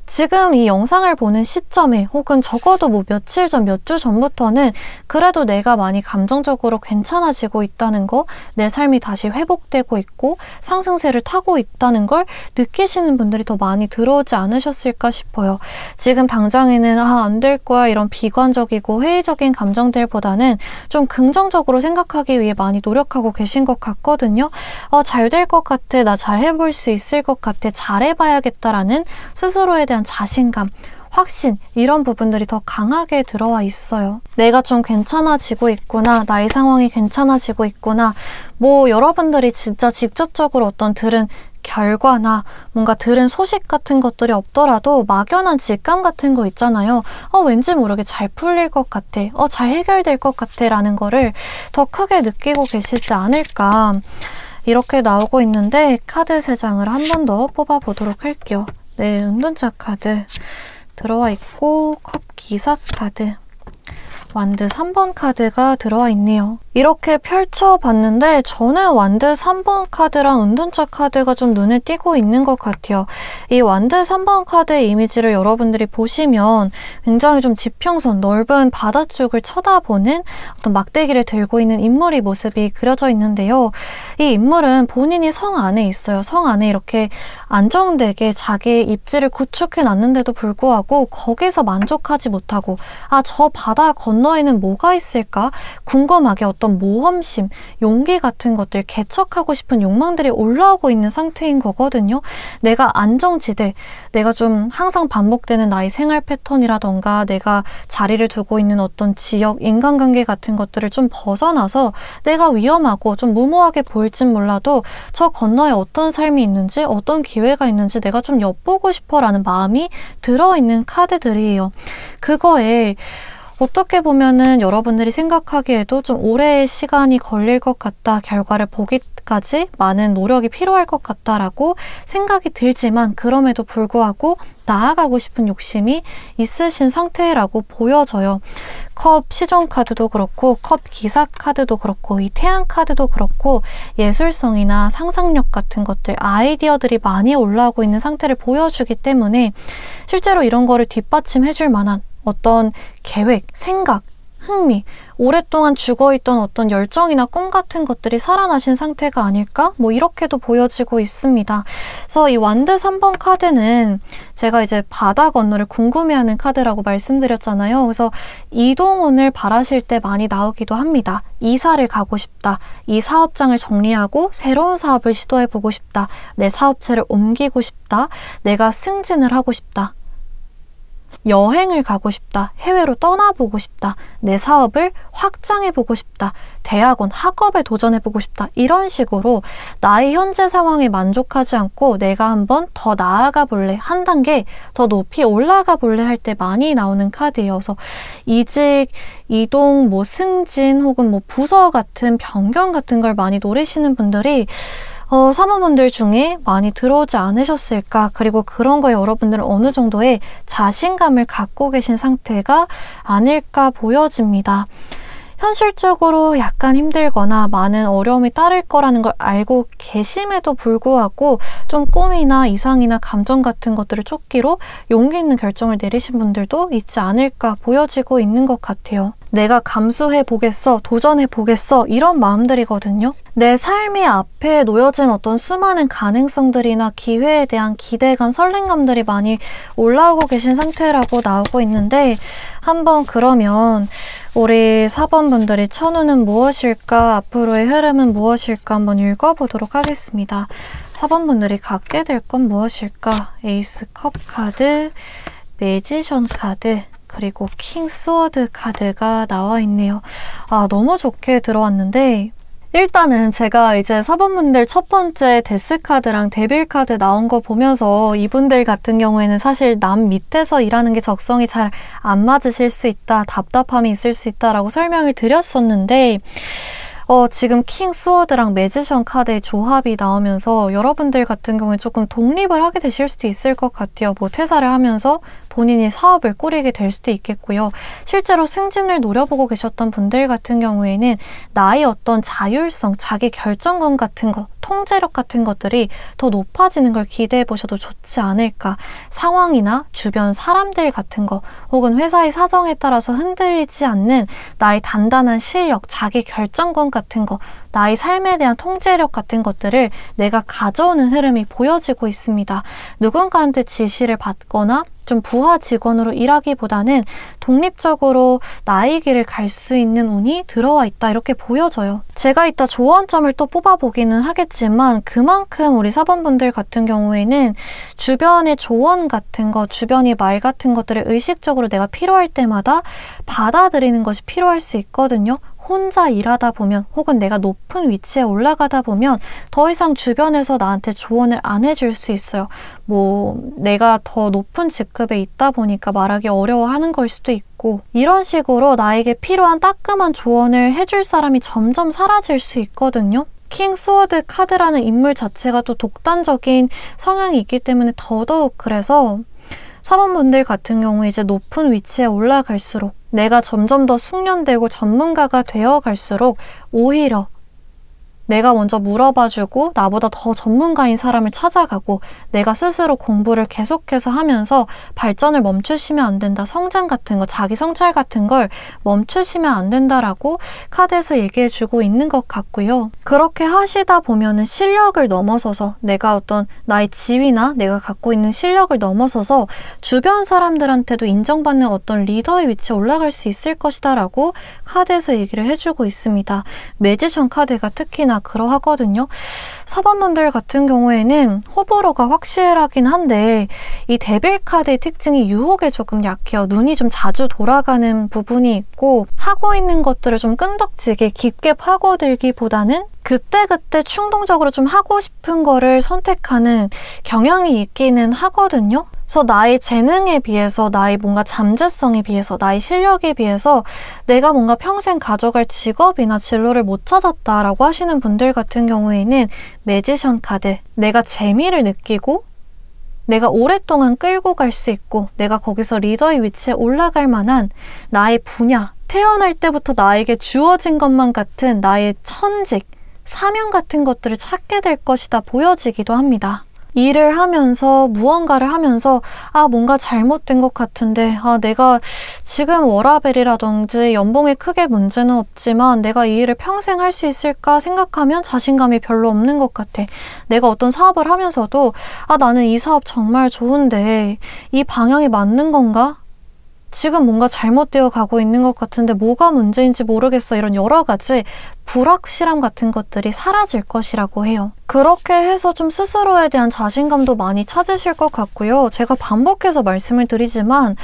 지금 이 영상을 보는 시점에 혹은 적어도 뭐 며칠 전, 몇 주 전부터는 그래도 내가 많이 감정적으로 괜찮아지고 있다는 거, 내 삶이 다시 회복되고 있고 상승세를 타고 있다는 걸 느끼시는 분들이 더 많이 들어오지 않으셨을까 싶어요. 지금 당장에는 안 될 거야 이런 비관적이고 회의적인 감정들보다는 좀 긍정적으로 생각하기 위해 많이 노력하고 계신 것 같거든요. 잘 될 것 같아, 나 잘 해볼 수 있을 것 같아, 잘해봐야겠다라는 스스로에 대한 자신감, 확신, 이런 부분들이 더 강하게 들어와 있어요. 내가 좀 괜찮아지고 있구나, 나의 상황이 괜찮아지고 있구나. 뭐 여러분들이 진짜 직접적으로 어떤 들은 결과나 뭔가 들은 소식 같은 것들이 없더라도 막연한 직감 같은 거 있잖아요. 왠지 모르게 잘 풀릴 것 같아, 잘 해결될 것 같아 라는 거를 더 크게 느끼고 계시지 않을까, 이렇게 나오고 있는데 카드 3장을 한 번 더 뽑아보도록 할게요. 네, 은둔자 카드 들어와 있고 컵 기사 카드, 완드 3번 카드가 들어와 있네요. 이렇게 펼쳐봤는데 저는 완드 3번 카드랑 은둔자 카드가 좀 눈에 띄고 있는 것 같아요. 이 완드 3번 카드의 이미지를 여러분들이 보시면 굉장히 좀 지평선, 넓은 바다 쪽을 쳐다보는 어떤 막대기를 들고 있는 인물의 모습이 그려져 있는데요. 이 인물은 본인이 성 안에 있어요. 성 안에 이렇게 안정되게 자기의 입지를 구축해 놨는데도 불구하고 거기서 만족하지 못하고 저 바다 건너에는 뭐가 있을까? 궁금하게 어떤 모험심, 용기 같은 것들, 개척하고 싶은 욕망들이 올라오고 있는 상태인 거거든요. 내가 안정지대, 내가 좀 항상 반복되는 나의 생활 패턴이라던가 내가 자리를 두고 있는 어떤 지역, 인간관계 같은 것들을 좀 벗어나서 내가 위험하고 좀 무모하게 보일진 몰라도 저 건너에 어떤 삶이 있는지, 어떤 기회가 있는지 내가 좀 엿보고 싶어 라는 마음이 들어있는 카드들이에요. 그거에 어떻게 보면은 여러분들이 생각하기에도 좀 오랜 시간이 걸릴 것 같다, 결과를 보기까지 많은 노력이 필요할 것 같다라고 생각이 들지만 그럼에도 불구하고 나아가고 싶은 욕심이 있으신 상태라고 보여져요. 컵 시종 카드도 그렇고 컵 기사 카드도 그렇고 이 태양 카드도 그렇고 예술성이나 상상력 같은 것들, 아이디어들이 많이 올라오고 있는 상태를 보여주기 때문에 실제로 이런 거를 뒷받침해줄 만한 어떤 계획, 생각, 흥미, 오랫동안 죽어있던 어떤 열정이나 꿈 같은 것들이 살아나신 상태가 아닐까? 뭐 이렇게도 보여지고 있습니다. 그래서 이 완드 3번 카드는 제가 이제 바다 건너를 궁금해하는 카드라고 말씀드렸잖아요. 그래서 이동운을 바라실 때 많이 나오기도 합니다. 이사를 가고 싶다, 이 사업장을 정리하고 새로운 사업을 시도해보고 싶다, 내 사업체를 옮기고 싶다, 내가 승진을 하고 싶다, 여행을 가고 싶다, 해외로 떠나보고 싶다, 내 사업을 확장해보고 싶다, 대학원, 학업에 도전해보고 싶다, 이런 식으로 나의 현재 상황에 만족하지 않고 내가 한번 더 나아가 볼래, 한 단계 더 높이 올라가 볼래 할 때 많이 나오는 카드예요. 그래서 이직, 이동, 뭐 승진 혹은 뭐 부서 같은 변경 같은 걸 많이 노리시는 분들이 사모분들 중에 많이 들어오지 않으셨을까? 그리고 그런 거에 여러분들은 어느 정도의 자신감을 갖고 계신 상태가 아닐까 보여집니다. 현실적으로 약간 힘들거나 많은 어려움이 따를 거라는 걸 알고 계심에도 불구하고 좀 꿈이나 이상이나 감정 같은 것들을 쫓기로 용기 있는 결정을 내리신 분들도 있지 않을까 보여지고 있는 것 같아요. 내가 감수해보겠어, 도전해보겠어, 이런 마음들이거든요. 내 삶이 앞에 놓여진 어떤 수많은 가능성들이나 기회에 대한 기대감, 설렘감들이 많이 올라오고 계신 상태라고 나오고 있는데, 한번 그러면 우리 4번 분들이 천우는 무엇일까, 앞으로의 흐름은 무엇일까 한번 읽어보도록 하겠습니다. 4번 분들이 갖게 될 건 무엇일까? 에이스 컵 카드, 매지션 카드, 그리고 킹 스워드 카드가 나와 있네요. 너무 좋게 들어왔는데, 일단은 제가 이제 4번분들 첫 번째 데스 카드랑 데빌 카드 나온 거 보면서 이분들 같은 경우에는 사실 남 밑에서 일하는 게 적성이 잘 안 맞으실 수 있다, 답답함이 있을 수 있다라고 설명을 드렸었는데, 지금 킹 스워드랑 매지션 카드의 조합이 나오면서 여러분들 같은 경우에 조금 독립을 하게 되실 수도 있을 것 같아요. 뭐 퇴사를 하면서 본인이 사업을 꾸리게 될 수도 있겠고요. 실제로 승진을 노려보고 계셨던 분들 같은 경우에는 나의 어떤 자율성, 자기 결정권 같은 것, 통제력 같은 것들이 더 높아지는 걸 기대해 보셔도 좋지 않을까. 상황이나 주변 사람들 같은 거, 혹은 회사의 사정에 따라서 흔들리지 않는 나의 단단한 실력, 자기 결정권 같은 거, 나의 삶에 대한 통제력 같은 것들을 내가 가져오는 흐름이 보여지고 있습니다. 누군가한테 지시를 받거나 좀 부하 직원으로 일하기보다는 독립적으로 나의 길을 갈 수 있는 운이 들어와 있다, 이렇게 보여져요. 제가 이따 조언점을 또 뽑아보기는 하겠지만 그만큼 우리 4번분들 같은 경우에는 주변의 조언 같은 거, 주변의 말 같은 것들을 의식적으로 내가 필요할 때마다 받아들이는 것이 필요할 수 있거든요. 혼자 일하다 보면 혹은 내가 높은 위치에 올라가다 보면 더 이상 주변에서 나한테 조언을 안 해줄 수 있어요. 내가 더 높은 직급에 있다 보니까 말하기 어려워하는 걸 수도 있고, 이런 식으로 나에게 필요한 따끔한 조언을 해줄 사람이 점점 사라질 수 있거든요. 킹 스워드 카드라는 인물 자체가 또 독단적인 성향이 있기 때문에 더더욱 그래서 4번분들 같은 경우에 이제 높은 위치에 올라갈수록 내가 점점 더 숙련되고 전문가가 되어 갈수록 오히려 내가 먼저 물어봐주고 나보다 더 전문가인 사람을 찾아가고 내가 스스로 공부를 계속해서 하면서 발전을 멈추시면 안 된다. 성장 같은 거, 자기 성찰 같은 걸 멈추시면 안 된다라고 카드에서 얘기해주고 있는 것 같고요. 그렇게 하시다 보면은 실력을 넘어서서 내가 어떤 나의 지위나 내가 갖고 있는 실력을 넘어서서 주변 사람들한테도 인정받는 어떤 리더의 위치에 올라갈 수 있을 것이다 라고 카드에서 얘기를 해주고 있습니다. 매지션 카드가 특히나 그러하거든요. 4번분들 같은 경우에는 호불호가 확실하긴 한데 이 데빌 카드의 특징이 유혹에 조금 약해요. 눈이 좀 자주 돌아가는 부분이 있고 하고 있는 것들을 좀 끈덕지게 깊게 파고들기보다는 그때그때 충동적으로 좀 하고 싶은 거를 선택하는 경향이 있기는 하거든요. 그래서 나의 재능에 비해서, 나의 뭔가 잠재성에 비해서, 나의 실력에 비해서 내가 뭔가 평생 가져갈 직업이나 진로를 못 찾았다라고 하시는 분들 같은 경우에는 매지션 카드, 내가 재미를 느끼고 내가 오랫동안 끌고 갈 수 있고 내가 거기서 리더의 위치에 올라갈 만한 나의 분야, 태어날 때부터 나에게 주어진 것만 같은 나의 천직, 사명 같은 것들을 찾게 될 것이다 보여지기도 합니다. 일을 하면서 무언가를 하면서 뭔가 잘못된 것 같은데 내가 지금 워라밸이라든지 연봉에 크게 문제는 없지만 내가 이 일을 평생 할 수 있을까 생각하면 자신감이 별로 없는 것 같아. 내가 어떤 사업을 하면서도 나는 이 사업 정말 좋은데 이 방향이 맞는 건가? 지금 뭔가 잘못되어 가고 있는 것 같은데 뭐가 문제인지 모르겠어. 이런 여러 가지 불확실함 같은 것들이 사라질 것이라고 해요. 그렇게 해서 좀 스스로에 대한 자신감도 많이 찾으실 것 같고요. 제가 반복해서 말씀을 드리지만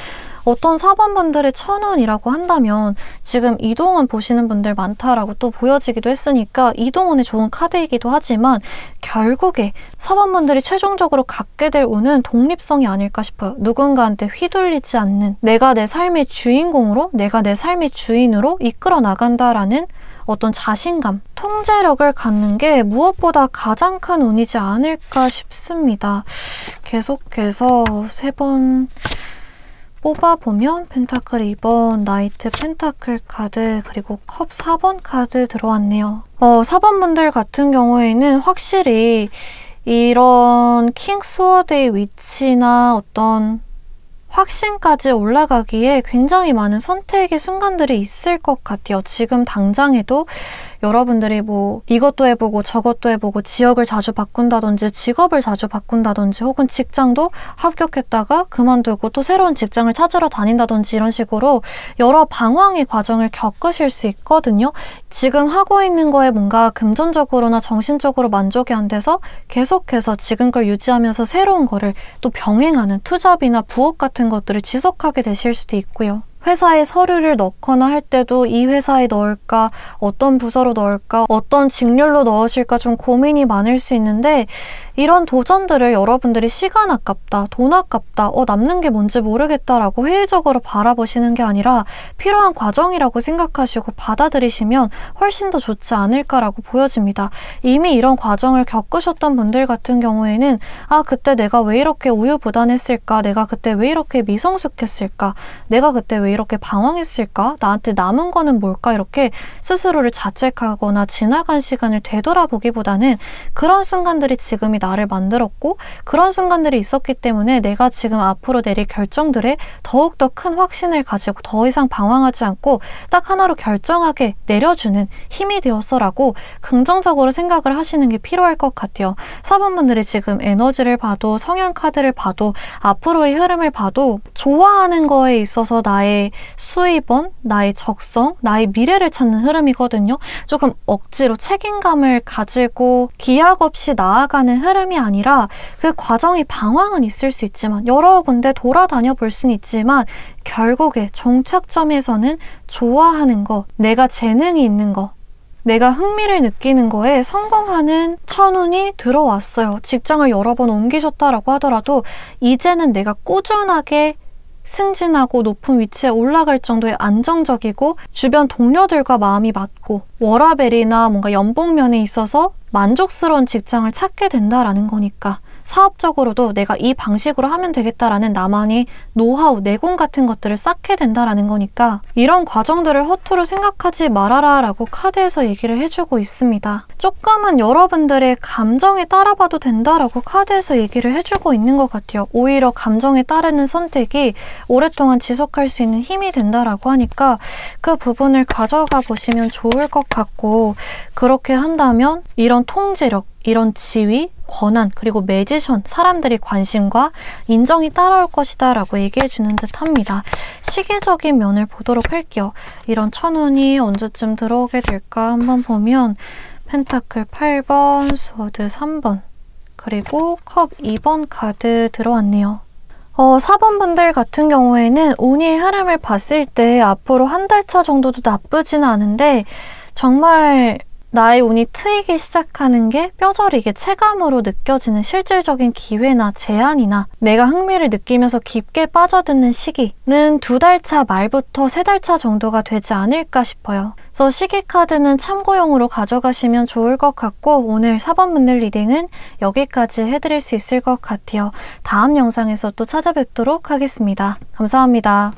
어떤 4번분들의 천운이라고 한다면 지금 이동운 보시는 분들 많다라고 또 보여지기도 했으니까 이동운의 좋은 카드이기도 하지만 결국에 4번분들이 최종적으로 갖게 될 운은 독립성이 아닐까 싶어요. 누군가한테 휘둘리지 않는, 내가 내 삶의 주인공으로, 내가 내 삶의 주인으로 이끌어 나간다라는 어떤 자신감, 통제력을 갖는 게 무엇보다 가장 큰 운이지 않을까 싶습니다. 계속해서 3번 뽑아보면 펜타클 2번, 나이트 펜타클 카드, 그리고 컵 4번 카드 들어왔네요. 4번분들 같은 경우에는 확실히 이런 킹 스워드의 위치나 어떤 확신까지 올라가기에 굉장히 많은 선택의 순간들이 있을 것 같아요. 지금 당장에도 여러분들이 이것도 해보고 저것도 해보고 지역을 자주 바꾼다든지 직업을 자주 바꾼다든지 혹은 직장도 합격했다가 그만두고 또 새로운 직장을 찾으러 다닌다든지 이런 식으로 여러 방황의 과정을 겪으실 수 있거든요. 지금 하고 있는 거에 뭔가 금전적으로나 정신적으로 만족이 안 돼서 계속해서 지금 걸 유지하면서 새로운 거를 또 병행하는 투잡이나 부업 같은 것들을 지속하게 되실 수도 있고요. 회사에 서류를 넣거나 할 때도 이 회사에 넣을까, 어떤 부서로 넣을까, 어떤 직렬로 넣으실까 좀 고민이 많을 수 있는데 이런 도전들을 여러분들이 시간 아깝다, 돈 아깝다, 남는 게 뭔지 모르겠다라고 회의적으로 바라보시는 게 아니라 필요한 과정이라고 생각하시고 받아들이시면 훨씬 더 좋지 않을까라고 보여집니다. 이미 이런 과정을 겪으셨던 분들 같은 경우에는 그때 내가 왜 이렇게 우유부단했을까, 내가 그때 왜 이렇게 미성숙했을까, 내가 그때 왜 왜 이렇게 방황했을까? 나한테 남은 거는 뭘까? 이렇게 스스로를 자책하거나 지나간 시간을 되돌아보기보다는 그런 순간들이 지금이 나를 만들었고 그런 순간들이 있었기 때문에 내가 지금 앞으로 내릴 결정들에 더욱더 큰 확신을 가지고 더 이상 방황하지 않고 딱 하나로 결정하게 내려주는 힘이 되었어라고 긍정적으로 생각을 하시는 게 필요할 것 같아요. 4번분들이 지금 에너지를 봐도 성향 카드를 봐도 앞으로의 흐름을 봐도 좋아하는 거에 있어서 나의 수입원, 나의 적성, 나의 미래를 찾는 흐름이거든요. 조금 억지로 책임감을 가지고 기약 없이 나아가는 흐름이 아니라 그 과정이 방황은 있을 수 있지만 여러 군데 돌아다녀 볼 수는 있지만 결국에 종착점에서는 좋아하는 거, 내가 재능이 있는 거, 내가 흥미를 느끼는 거에 성공하는 천운이 들어왔어요. 직장을 여러 번 옮기셨다라고 하더라도 이제는 내가 꾸준하게 승진하고 높은 위치에 올라갈 정도의 안정적이고 주변 동료들과 마음이 맞고 워라밸이나 뭔가 연봉면에 있어서 만족스러운 직장을 찾게 된다라는 거니까 사업적으로도 내가 이 방식으로 하면 되겠다라는 나만의 노하우, 내공 같은 것들을 쌓게 된다라는 거니까 이런 과정들을 허투루 생각하지 말아라 라고 카드에서 얘기를 해주고 있습니다. 조금은 여러분들의 감정에 따라봐도 된다라고 카드에서 얘기를 해주고 있는 것 같아요. 오히려 감정에 따르는 선택이 오랫동안 지속할 수 있는 힘이 된다라고 하니까 그 부분을 가져가 보시면 좋을 것 같고 그렇게 한다면 이런 통제력, 이런 지위, 권한, 그리고 매지션, 사람들이 관심과 인정이 따라올 것이다 라고 얘기해 주는 듯 합니다. 시기적인 면을 보도록 할게요. 이런 천운이 언제쯤 들어오게 될까 한번 보면 펜타클 8번, 스워드 3번, 그리고 컵 2번 카드 들어왔네요. 4번 분들 같은 경우에는 운의 흐름을 봤을 때 앞으로 한 달 차 정도도 나쁘지는 않은데 정말 나의 운이 트이기 시작하는 게 뼈저리게 체감으로 느껴지는 실질적인 기회나 제안이나 내가 흥미를 느끼면서 깊게 빠져드는 시기는 2달 차 말부터 3달 차 정도가 되지 않을까 싶어요. 그래서 시기 카드는 참고용으로 가져가시면 좋을 것 같고 오늘 4번 분들 리딩은 여기까지 해드릴 수 있을 것 같아요. 다음 영상에서 또 찾아뵙도록 하겠습니다. 감사합니다.